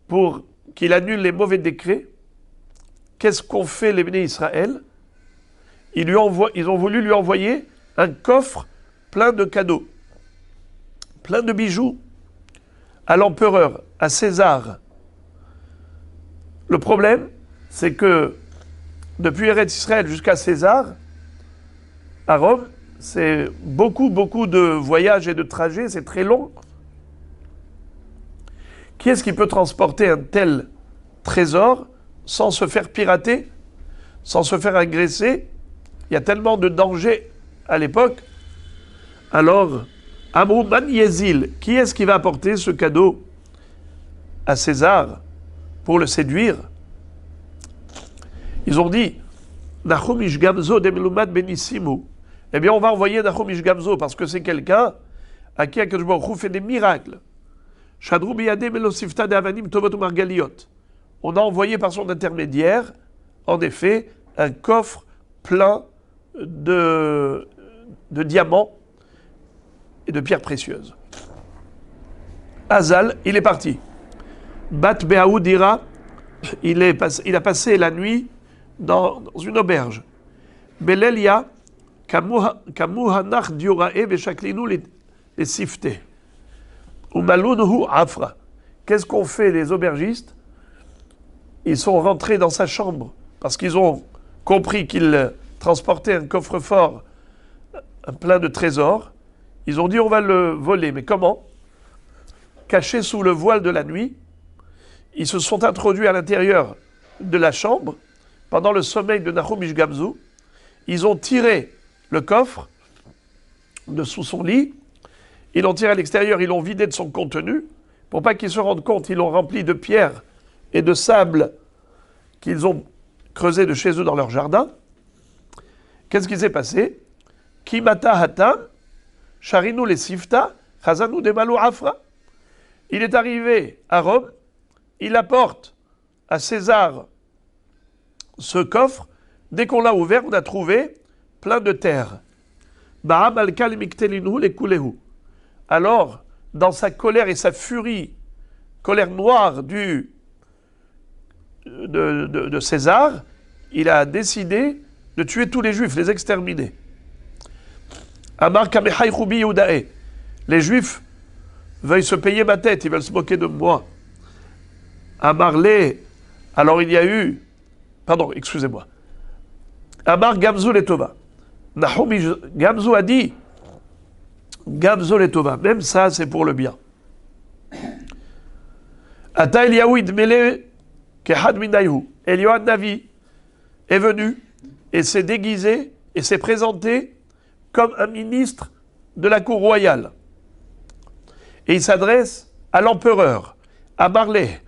Speaker 1: pour qu'il annule les mauvais décrets. Qu'est-ce qu'ont fait les bénis Israël? Ils ont voulu lui envoyer un coffre plein de cadeaux, plein de bijoux, à l'empereur, à César. Le problème, c'est que depuis Eretz Israël jusqu'à César, à Rome, c'est beaucoup de voyages et de trajets, c'est très long. Qui est-ce qui peut transporter un tel trésor sans se faire pirater, sans se faire agresser? Il y a tellement de dangers à l'époque. Alors, Amrou Man Yezil, qui est-ce qui va apporter ce cadeau à César pour le séduire? Ils ont dit, Nahum Ishgamzo Demelumad Benissimo. Eh bien, on va envoyer Nahum Ishgamzo parce que c'est quelqu'un à qui Akadosh Baruch Hu fait des miracles. Shadrou biyadeh melosifta de avanim tovot umargaliot. on a envoyé par son intermédiaire, en effet, un coffre plein de diamants et de pierres précieuses. Hazal, il est parti. Bat Beaoud dira, il a passé la nuit dans une auberge. Belelia, Kamuhanach Diorae, Veshaklinu les sifte. Umalunuhu Afra. Qu'est-ce qu'ont fait les aubergistes? Ils sont rentrés dans sa chambre parce qu'ils ont compris qu'il transportait un coffre-fort plein de trésors. Ils ont dit on va le voler. Mais comment? Cachés sous le voile de la nuit, ils se sont introduits à l'intérieur de la chambre pendant le sommeil de Nahum Ishgamzu. Ils ont tiré le coffre de sous son lit, ils l'ont tiré à l'extérieur, ils l'ont vidé de son contenu. Pour pas qu'ils se rendent compte, ils l'ont rempli de pierres et de sable qu'ils ont creusé de chez eux dans leur jardin. Qu'est-ce qui s'est passé? Kimata hatam, charinu les sifta, chazanu demalu afra. Il est arrivé à Rome, il apporte à César ce coffre. Dès qu'on l'a ouvert, on a trouvé plein de terre. Alors, dans sa colère et sa furie, colère noire de César, il a décidé de tuer tous les Juifs, les exterminer. Les Juifs veulent se payer ma tête, ils veulent se moquer de moi. Amarlé, alors il y a eu, pardon, excusez-moi. Amar Gamzu Letova. Nahum Gamzu a dit, Gamzu Letova, même ça c'est pour le bien. Ata Eliyahu idmele kehad minayhu. Eliyahu Navi est venu et s'est déguisé et s'est présenté comme un ministre de la cour royale. Et il s'adresse à l'empereur, à Marley.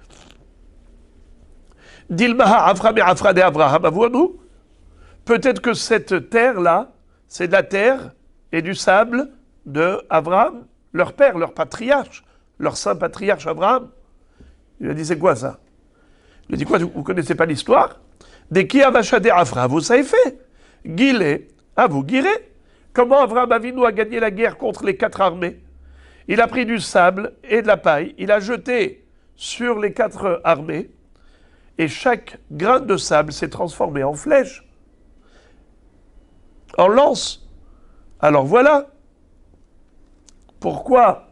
Speaker 1: Dilmaha Afra me Afra de Abraham avouanu. Peut-être que cette terre-là, c'est de la terre et du sable de Abraham, leur père, leur patriarche, leur saint patriarche Abraham. Il a dit, c'est quoi ça? Il a dit, quoi, vous ne connaissez pas l'histoire? Dès qui avachade Afra, vous savez fait. Guilé, à vous guirez. Comment Abraham Avinu a gagné la guerre contre les 4 armées? Il a pris du sable et de la paille, il a jeté sur les 4 armées, et chaque grain de sable s'est transformé en flèche, en lance. Alors voilà pourquoi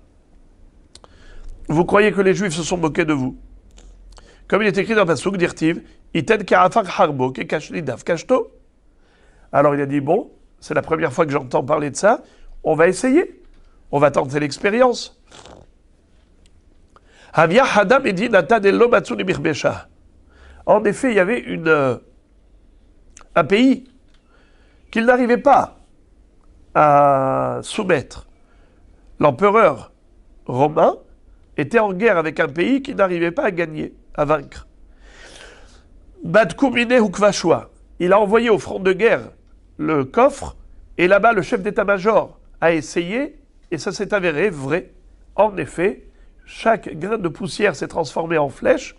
Speaker 1: vous croyez que les Juifs se sont moqués de vous. Comme il est écrit dans Pasuk d'Irtiv, Iten ka'afak harbo kekashlidav kashto. Alors il a dit, bon, c'est la première fois que j'entends parler de ça, on va essayer, on va tenter l'expérience. Havia hadam edi nata de lomatsuni mirbesha. En effet, il y avait un pays qu'il n'arrivait pas à soumettre. L'empereur romain était en guerre avec un pays qu'il n'arrivait pas à gagner, à vaincre. Badkoumine Hukvashua. Il a envoyé au front de guerre le coffre, et là-bas, le chef d'état-major a essayé, et ça s'est avéré vrai. En effet, chaque grain de poussière s'est transformé en flèche,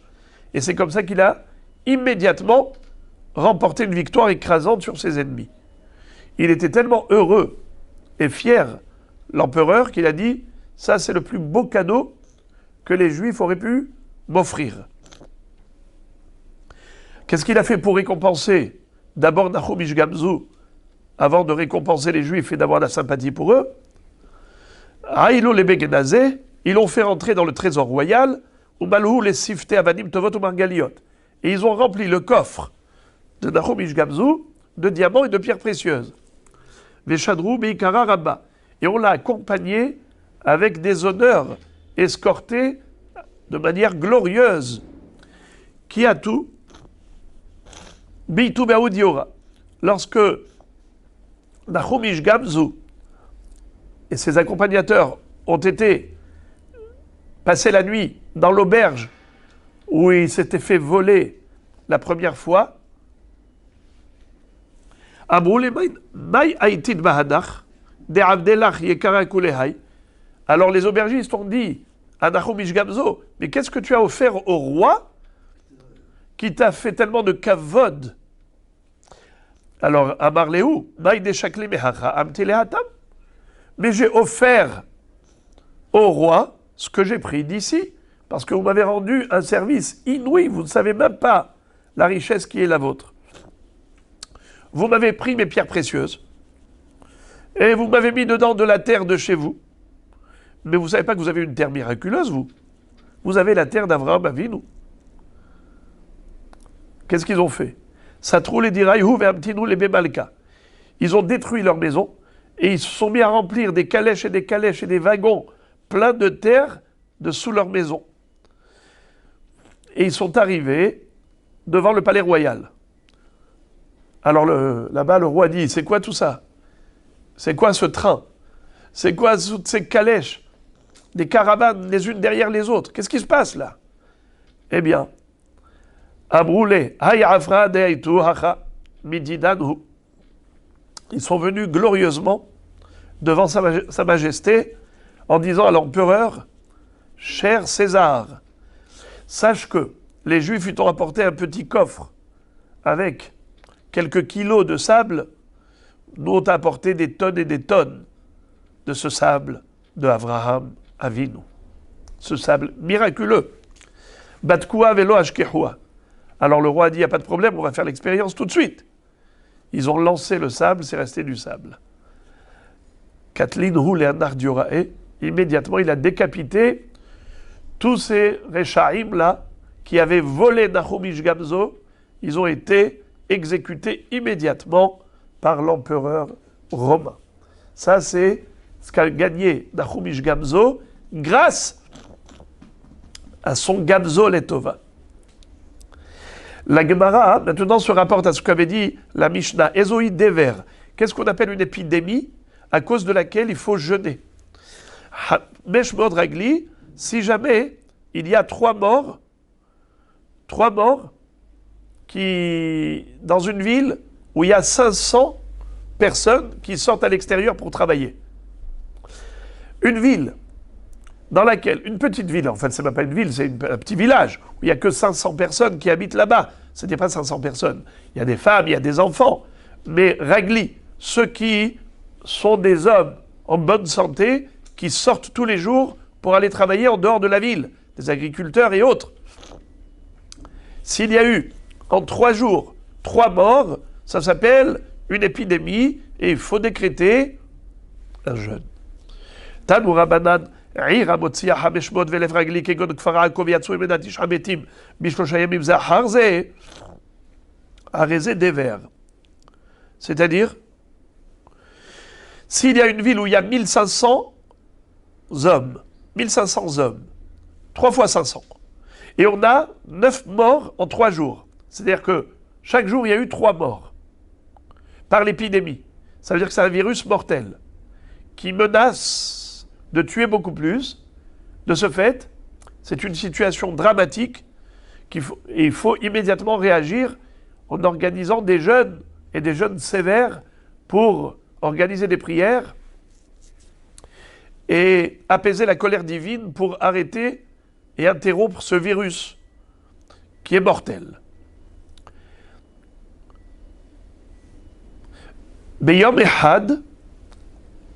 Speaker 1: et c'est comme ça qu'il a immédiatement remporté une victoire écrasante sur ses ennemis. Il était tellement heureux et fier, l'empereur, qu'il a dit « Ça, c'est le plus beau cadeau que les Juifs auraient pu m'offrir. » Qu'est-ce qu'il a fait pour récompenser d'abord Nahum Ishgamzu, avant de récompenser les Juifs et d'avoir la sympathie pour eux? Aïlo les Begenazé, ils l'ont fait rentrer dans le trésor royal, ou Malhou les Sifte Avanim Tovot ou Margaliot. Et ils ont rempli le coffre de Nahum Ishgamzu de diamants et de pierres précieuses. Veshadrou Beikara Rabba. Et on l'a accompagné avec des honneurs, escorté de manière glorieuse. Qui a tout? Bitu Beaudiora. Lorsque Nahum Ishgamzu et ses accompagnateurs ont été passés la nuit dans l'auberge où il s'était fait voler la première fois, alors les aubergistes ont dit à Nahum Ishgamzu, mais qu'est-ce que tu as offert au roi qui t'a fait tellement de kavod. Alors, Amar Léhu, mais j'ai offert au roi ce que j'ai pris d'ici, parce que vous m'avez rendu un service inouï, vous ne savez même pas la richesse qui est la vôtre. Vous m'avez pris mes pierres précieuses, et vous m'avez mis dedans de la terre de chez vous. Mais vous ne savez pas que vous avez une terre miraculeuse, vous. Vous avez la terre d'Avraham Avinu. Qu'est-ce qu'ils ont fait? Satrou les diraïhou ve'amtinu les bemalka. Ils ont détruit leur maison et ils se sont mis à remplir des calèches et des wagons pleins de terre de sous leur maison. Et ils sont arrivés devant le palais royal. Alors là-bas, le roi dit, c'est quoi tout ça? C'est quoi ce train? C'est quoi toutes ces calèches? Des caravanes les unes derrière les autres. Qu'est-ce qui se passe là? Eh bien, Abroulé, ils sont venus glorieusement devant sa majesté en disant à l'empereur, cher César, sache que les Juifs lui ont apporté un petit coffre avec quelques kilos de sable. Nous on t'a apporté des tonnes et des tonnes de ce sable de Avraham Avinu. Ce sable miraculeux. Batkua velo ashkehua. Alors le roi a dit, il n'y a pas de problème, on va faire l'expérience tout de suite. Ils ont lancé le sable, c'est resté du sable. Kathleen Roule et Anar Diorae, immédiatement il a décapité tous ces Rechaïm là qui avaient volé Nahum Ish Gamzo. Ils ont été exécutés immédiatement par l'empereur romain. Ça c'est ce qu'a gagné Nahum Ish Gamzo grâce à son Gamzo Letova. La Gemara, maintenant, se rapporte à ce qu'avait dit la Mishnah, Ezoïd Dever. Qu'est-ce qu'on appelle une épidémie à cause de laquelle il faut jeûner? Meshmod Ragli, si jamais il y a trois morts qui, dans une ville où il y a 500 personnes qui sortent à l'extérieur pour travailler. Une ville dans laquelle, une petite ville, en fait, c'est même pas une ville, c'est un petit village, où il n'y a que 500 personnes qui habitent là-bas. Ce n'est pas 500 personnes. Il y a des femmes, il y a des enfants. Mais Ragli, ceux qui sont des hommes en bonne santé, qui sortent tous les jours pour aller travailler en dehors de la ville, des agriculteurs et autres. S'il y a eu, en 3 jours, 3 morts, ça s'appelle une épidémie et il faut décréter un jeûne. Tanou Rabanan, עיר המוציאה 500,000 רגלי כגון כפר עכו ויצאו ממנה 9 מתים ב3 ימים זה אחר זה, הרי זה דבר. C'est-à-dire, s'il y a une ville où il y a 1500 hommes, 3 fois 500, et on a 9 morts en 3 jours, c'est-à-dire que chaque jour il y a eu 3 morts par l'épidémie, ça veut dire que c'est un virus mortel qui menace de tuer beaucoup plus. De ce fait, c'est une situation dramatique et il faut immédiatement réagir en organisant des jeûnes et des jeûnes sévères pour organiser des prières et apaiser la colère divine pour arrêter et interrompre ce virus qui est mortel. Beyom Ehad,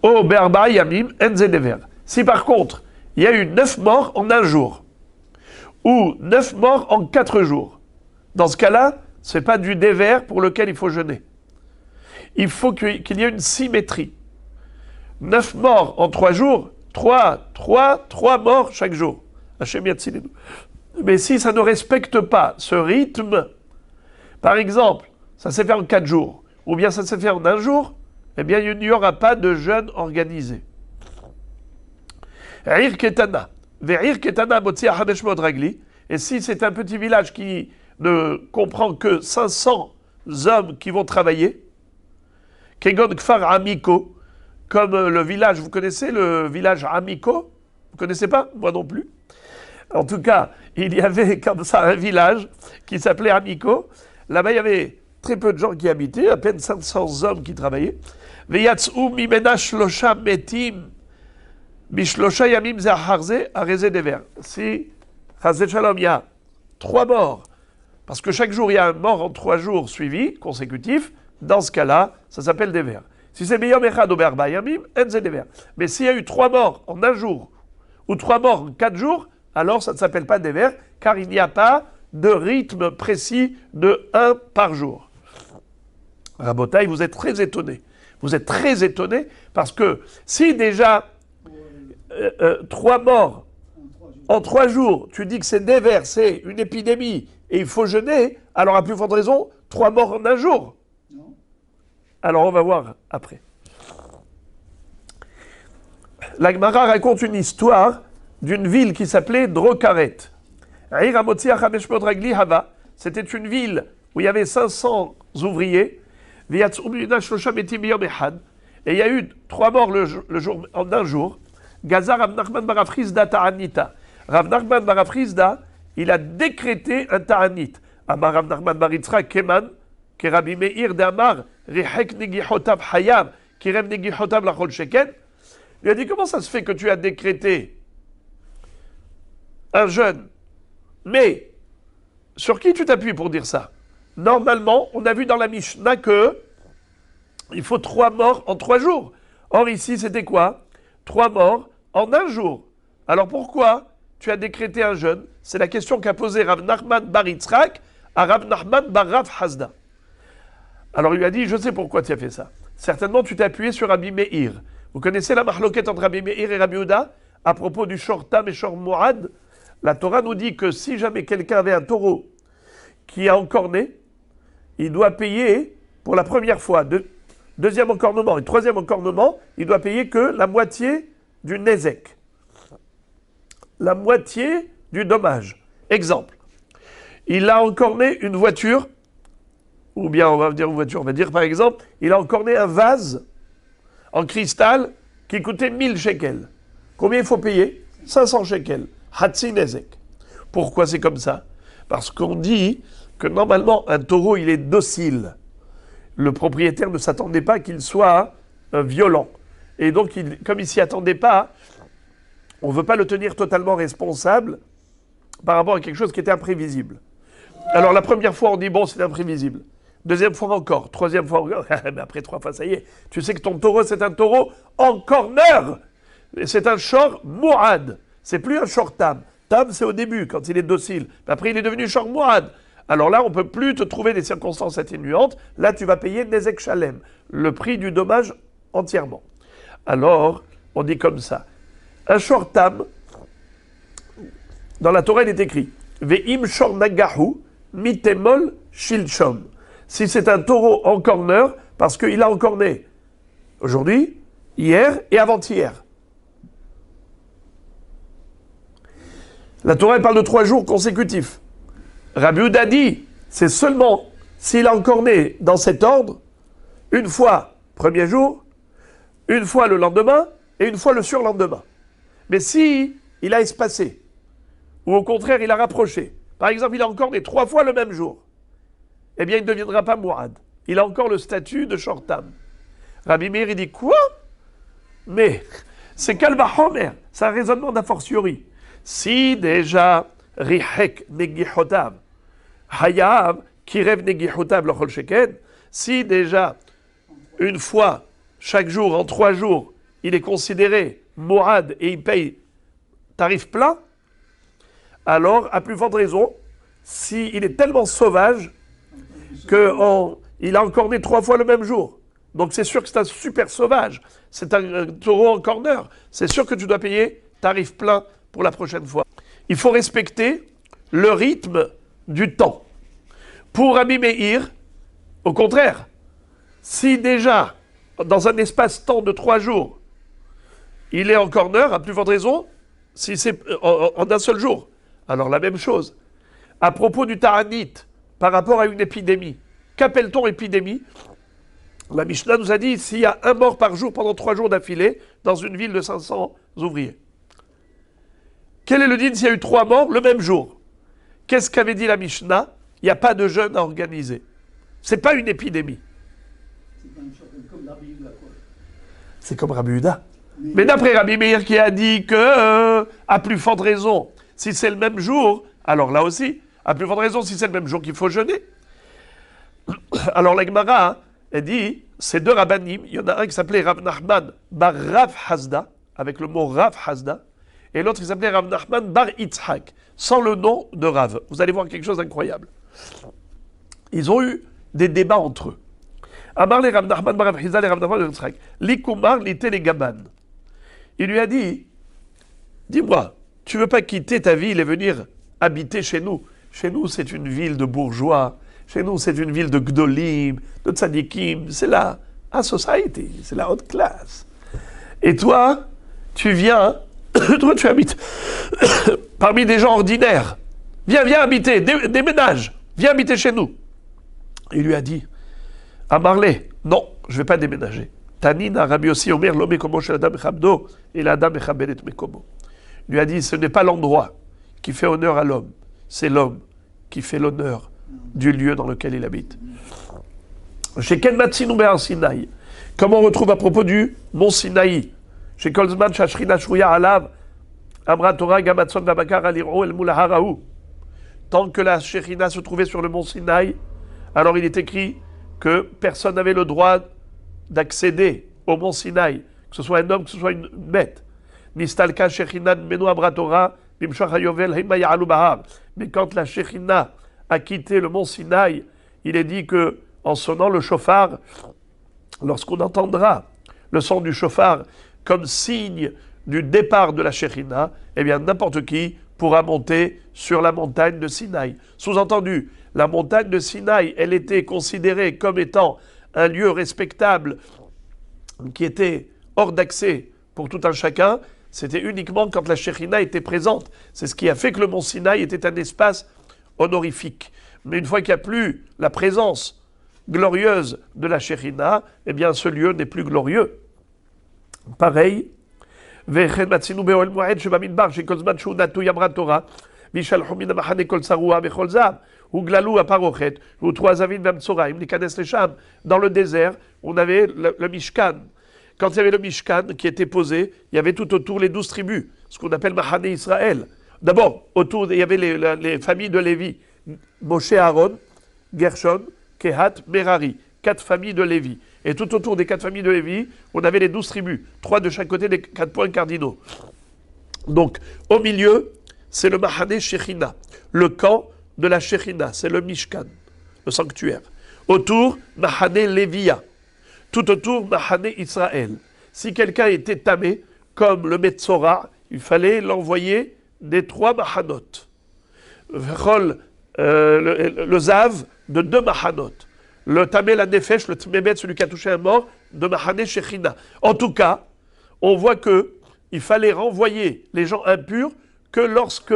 Speaker 1: O Berba Yamim Enzedever. Si par contre, il y a eu 9 morts en un jour, ou 9 morts en 4 jours, dans ce cas-là, ce n'est pas du déver pour lequel il faut jeûner. Il faut qu'il y ait une symétrie. 9 morts en 3 jours, 3 morts chaque jour. Mais si ça ne respecte pas ce rythme, par exemple, ça s'est fait en 4 jours, ou bien ça s'est fait en un jour, eh bien, il n'y aura pas de jeûne organisé. Et si c'est un petit village qui ne comprend que 500 hommes qui vont travailler, Kegon Kfar Amiko, comme le village, vous connaissez le village Amiko? Vous connaissez pas? Moi non plus. En tout cas, il y avait comme ça un village qui s'appelait Amiko. Là-bas, il y avait très peu de gens qui habitaient, à peine 500 hommes qui travaillaient. Veyatzou mimena shlosha metim bishlosha yamim ze acharze areze dever. Si, chazé shalom, il y a 3 morts parce que chaque jour il y a un mort en 3 jours suivis, consécutifs, dans ce cas-là, ça s'appelle des vers. Si c'est Beyom Echad ou Be'arba Yamim, c'est des vers. Mais s'il y a eu 3 morts en un jour, ou 3 morts en 4 jours, alors ça ne s'appelle pas des vers, car il n'y a pas de rythme précis de 1 par jour. Rabotaï, vous êtes très étonnés. Vous êtes très étonnés parce que si déjà 3 morts en 3 jours, tu dis que c'est des vers, c'est une épidémie et il faut jeûner, alors à plus forte raison, 3 morts en un jour. Alors on va voir après. La Gemara raconte une histoire d'une ville qui s'appelait Drokaret. C'était une ville où il y avait 500 ouvriers. Et il y a eu 3 morts en un jour. Gazar Rav Nachman bar Rav Chizda ta'anita. Rav Nachman bar Rav Chizda, il a décrété un ta'anit. Amar Rav Nachman bar Yitzchak Keman, que Rabbi Meir d'Amar, Rihek negihotav hayam, kirem negihotav lachol sheken. Il a dit, comment ça se fait que tu as décrété un jeûne? Mais, sur qui tu t'appuies pour dire ça? Normalement, on a vu dans la Mishnah que il faut 3 morts en 3 jours. Or ici, c'était quoi? 3 morts en un jour. Alors pourquoi tu as décrété un jeûne? C'est la question qu'a posée Rav Nachman bar Yitzchak à Rav Nachman bar Rav Chazda. Alors il lui a dit, je sais pourquoi tu as fait ça. Certainement, tu t'es appuyé sur Rabbi Meir. Vous connaissez la marloquette entre Rabbi Meir et Rabbi Yehuda à propos du Shor Tam et Shor Mourad? La Torah nous dit que si jamais quelqu'un avait un taureau qui a encorné, il doit payer pour la première fois, deuxième encornement et troisième encornement, il doit payer que la moitié du nezek. La moitié du dommage. Exemple, il a encorné une voiture, ou bien on va dire une voiture, on va dire par exemple, il a encorné un vase en cristal qui coûtait 1000 shekels. Combien il faut payer? 500 shekels. Hatsi nezek. Pourquoi c'est comme ça? Parce qu'on dit que normalement un taureau il est docile. Le propriétaire ne s'attendait pas qu'il soit violent. Et donc, comme il ne s'y attendait pas, on ne veut pas le tenir totalement responsable par rapport à quelque chose qui était imprévisible. Alors la première fois, on dit, bon, c'est imprévisible. Deuxième fois encore. Troisième fois encore. Mais après 3 fois, ça y est. Tu sais que ton taureau, c'est un taureau en corner. C'est un shor mourad. C'est plus un shor tam. Tam, c'est au début, quand il est docile. Mais après, il est devenu shor mourad. Alors là, on ne peut plus te trouver des circonstances atténuantes. Là, tu vas payer Nezek Shalem, le prix du dommage entièrement. Alors, on dit comme ça. Un shor tam, dans la Torah, il est écrit Ve'im shor nagahu mitemol shilshom. Si c'est un taureau en corner, parce qu'il a encorné aujourd'hui, hier et avant-hier. La Torah parle de 3 jours consécutifs. Rabbi Yehuda dit, c'est seulement s'il a encorné dans cet ordre, une fois premier jour, une fois le lendemain et une fois le surlendemain. Mais si il a espacé, ou au contraire il a rapproché, par exemple il a encorné 3 fois le même jour, eh bien il ne deviendra pas mourad. Il a encore le statut de shortam. Rabbi Meir il dit quoi? Mais c'est kalvachomer, c'est un raisonnement d'a fortiori. Si déjà rihek negihotav Hayav, Kirev Negihotav Lochol Sheken, si déjà, une fois, chaque jour, en 3 jours, il est considéré mourad et il paye tarif plein, alors, à plus forte raison, s'il est tellement sauvage qu'il a encorné 3 fois le même jour. Donc c'est sûr que c'est un super sauvage, c'est un taureau en corner, c'est sûr que tu dois payer tarif plein pour la prochaine fois. Il faut respecter le rythme du temps. Pour Rabbi Meir, au contraire, si déjà, dans un espace-temps de 3 jours, il est en corner, à plus forte raison, si c'est en un seul jour, alors la même chose. À propos du ta'anit, par rapport à une épidémie, qu'appelle-t-on épidémie? La Mishnah nous a dit s'il y a un mort par jour pendant 3 jours d'affilée dans une ville de 500 ouvriers. Quel est le din s'il y a eu 3 morts le même jour? Qu'est-ce qu'avait dit la Mishnah? Il n'y a pas de jeûne à organiser. Ce n'est pas une épidémie. C'est comme Rabbi Yehuda. Mais d'après Rabbi Meir qui a dit que, à plus forte raison, si c'est le même jour, alors là aussi, À plus forte raison, si c'est le même jour qu'il faut jeûner. Alors la Gemara, elle dit, ces deux rabbanim, il y en a un qui s'appelait Rav Nachman bar Rav Hasda, avec le mot Rav Hasda, et l'autre qui s'appelait Rav Nachman bar Yitzhak, sans le nom de Rav. Vous allez voir quelque chose d'incroyable. Ils ont eu des débats entre eux. Amar le Rav Nachman bar Rav Hasda et Rav Nachman bar Yitzhak. Likumar l'ité les gaban. Il lui a dit, dis-moi, tu veux pas quitter ta ville et venir habiter chez nous? Chez nous, c'est une ville de bourgeois. Chez nous, c'est une ville de gdolim, de tzadikim. C'est la high society, c'est la haute classe. Et toi, tu viens, toi, tu habites parmi des gens ordinaires. Viens habiter, déménage. Viens habiter chez nous. Il lui a dit, à Marley, non, je ne vais pas déménager. Tanina Rabbi Yossi Omer l'homme komo shel adam echabdo et l'adam echabed et mekomo. Il lui a dit, ce n'est pas l'endroit qui fait honneur à l'homme, c'est l'homme qui fait l'honneur du lieu dans lequel il habite. Chez Kenmatsinu Be'ar Sinaï, comme on retrouve à propos du mont Sinaï, chez Kolzman Shashrina Shruya Alav, Amra Torah Gamatson Vabakar Aliro El Mulaharaou. Tant que la Shekhinah se trouvait sur le mont Sinaï, alors il est écrit que personne n'avait le droit d'accéder au mont Sinaï, que ce soit un homme, que ce soit une bête. Nistalka Shekhinah Menu Amra Torah Bimshach Hayovel Hima Ya'alu Bahar. Mais quand la Shekhinah a quitté le mont Sinaï, il est dit que en sonnant le shofar, lorsqu'on entendra le son du shofar comme signe du départ de la Shekhinah, eh bien n'importe qui pourra monter sur la montagne de Sinaï. Sous-entendu, la montagne de Sinaï, elle était considérée comme étant un lieu respectable qui était hors d'accès pour tout un chacun. C'était uniquement quand la Shekhinah était présente. C'est ce qui a fait que le mont Sinaï était un espace honorifique. Mais une fois qu'il n'y a plus la présence glorieuse de la Shekhinah, eh bien ce lieu n'est plus glorieux. Pareil, ou dans le désert, on avait le Mishkan. Quand il y avait le Mishkan qui était posé, il y avait tout autour les 12 tribus, ce qu'on appelle Mahane Israël. D'abord, autour, il y avait les familles de Lévi, Moshe, Aaron, Gershon, Kehat, Merari, 4 familles de Lévi. Et tout autour des 4 familles de Lévi, on avait les 12 tribus, 3 de chaque côté des 4 points cardinaux. Donc, au milieu, c'est le Mahane Shekhinah, le camp de la Shekhinah, c'est le Mishkan, le sanctuaire. Autour, Mahane Lévia. Tout autour, Mahane Israël. Si quelqu'un était tamé, comme le Metzora, il fallait l'envoyer des 3 Mahanot. Le Zav de 2 Mahanot. Le Tamé la Nefesh, le Tmébet, celui qui a touché un mort, de Mahane Shekhinah. En tout cas, on voit qu'il fallait renvoyer les gens impurs que lorsque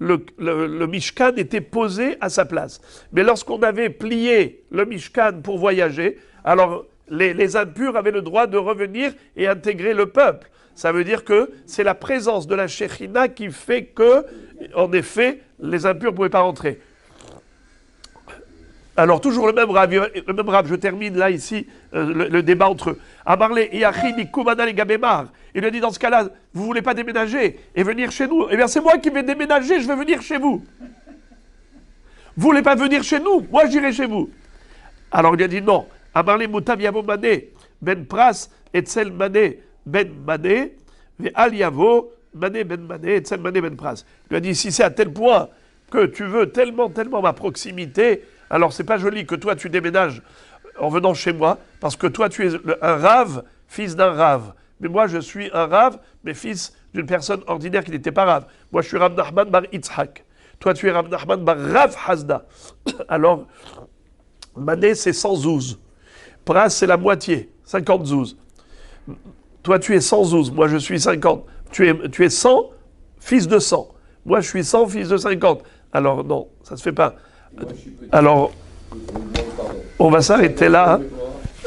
Speaker 1: le Mishkan était posé à sa place. Mais lorsqu'on avait plié le Mishkan pour voyager, alors les impurs avaient le droit de revenir et intégrer le peuple. Ça veut dire que c'est la présence de la Shekhinah qui fait que, en effet, les impurs ne pouvaient pas rentrer. Alors, toujours le même Rav, je termine là, ici, le débat entre eux. Amarle, Yachid, Koumana, les Gabemar. Il lui a dit, dans ce cas-là, vous ne voulez pas déménager et venir chez nous? Eh bien, c'est moi qui vais déménager, je vais venir chez vous. Vous ne voulez pas venir chez nous? Moi, j'irai chez vous. Alors, il lui a dit, non. Amarle, Moutav, Yavo, Mané, Ben Pras, Etzel, Mané, Ben Mané, Ve'al Yavo, Mané, Ben Mané, Etzel, Mané, Ben Pras. Il lui a dit, si c'est à tel point que tu veux tellement ma proximité, alors c'est pas joli que toi tu déménages en venant chez moi, parce que toi tu es un rave, fils d'un rave. Mais moi je suis un rave, mais fils d'une personne ordinaire qui n'était pas rave. Moi je suis Rav Nachman bar Yitzhak. Toi tu es Rav Nachman bar Rav Hasda. Alors, Mané c'est 100 zouz. Pras c'est la moitié, 50 zouz. Toi tu es 100 zouz, moi je suis 50. Tu es 100, fils de 100. Moi je suis 100, fils de 50. Alors non, ça ne se fait pas. Alors, on va s'arrêter là. Hein.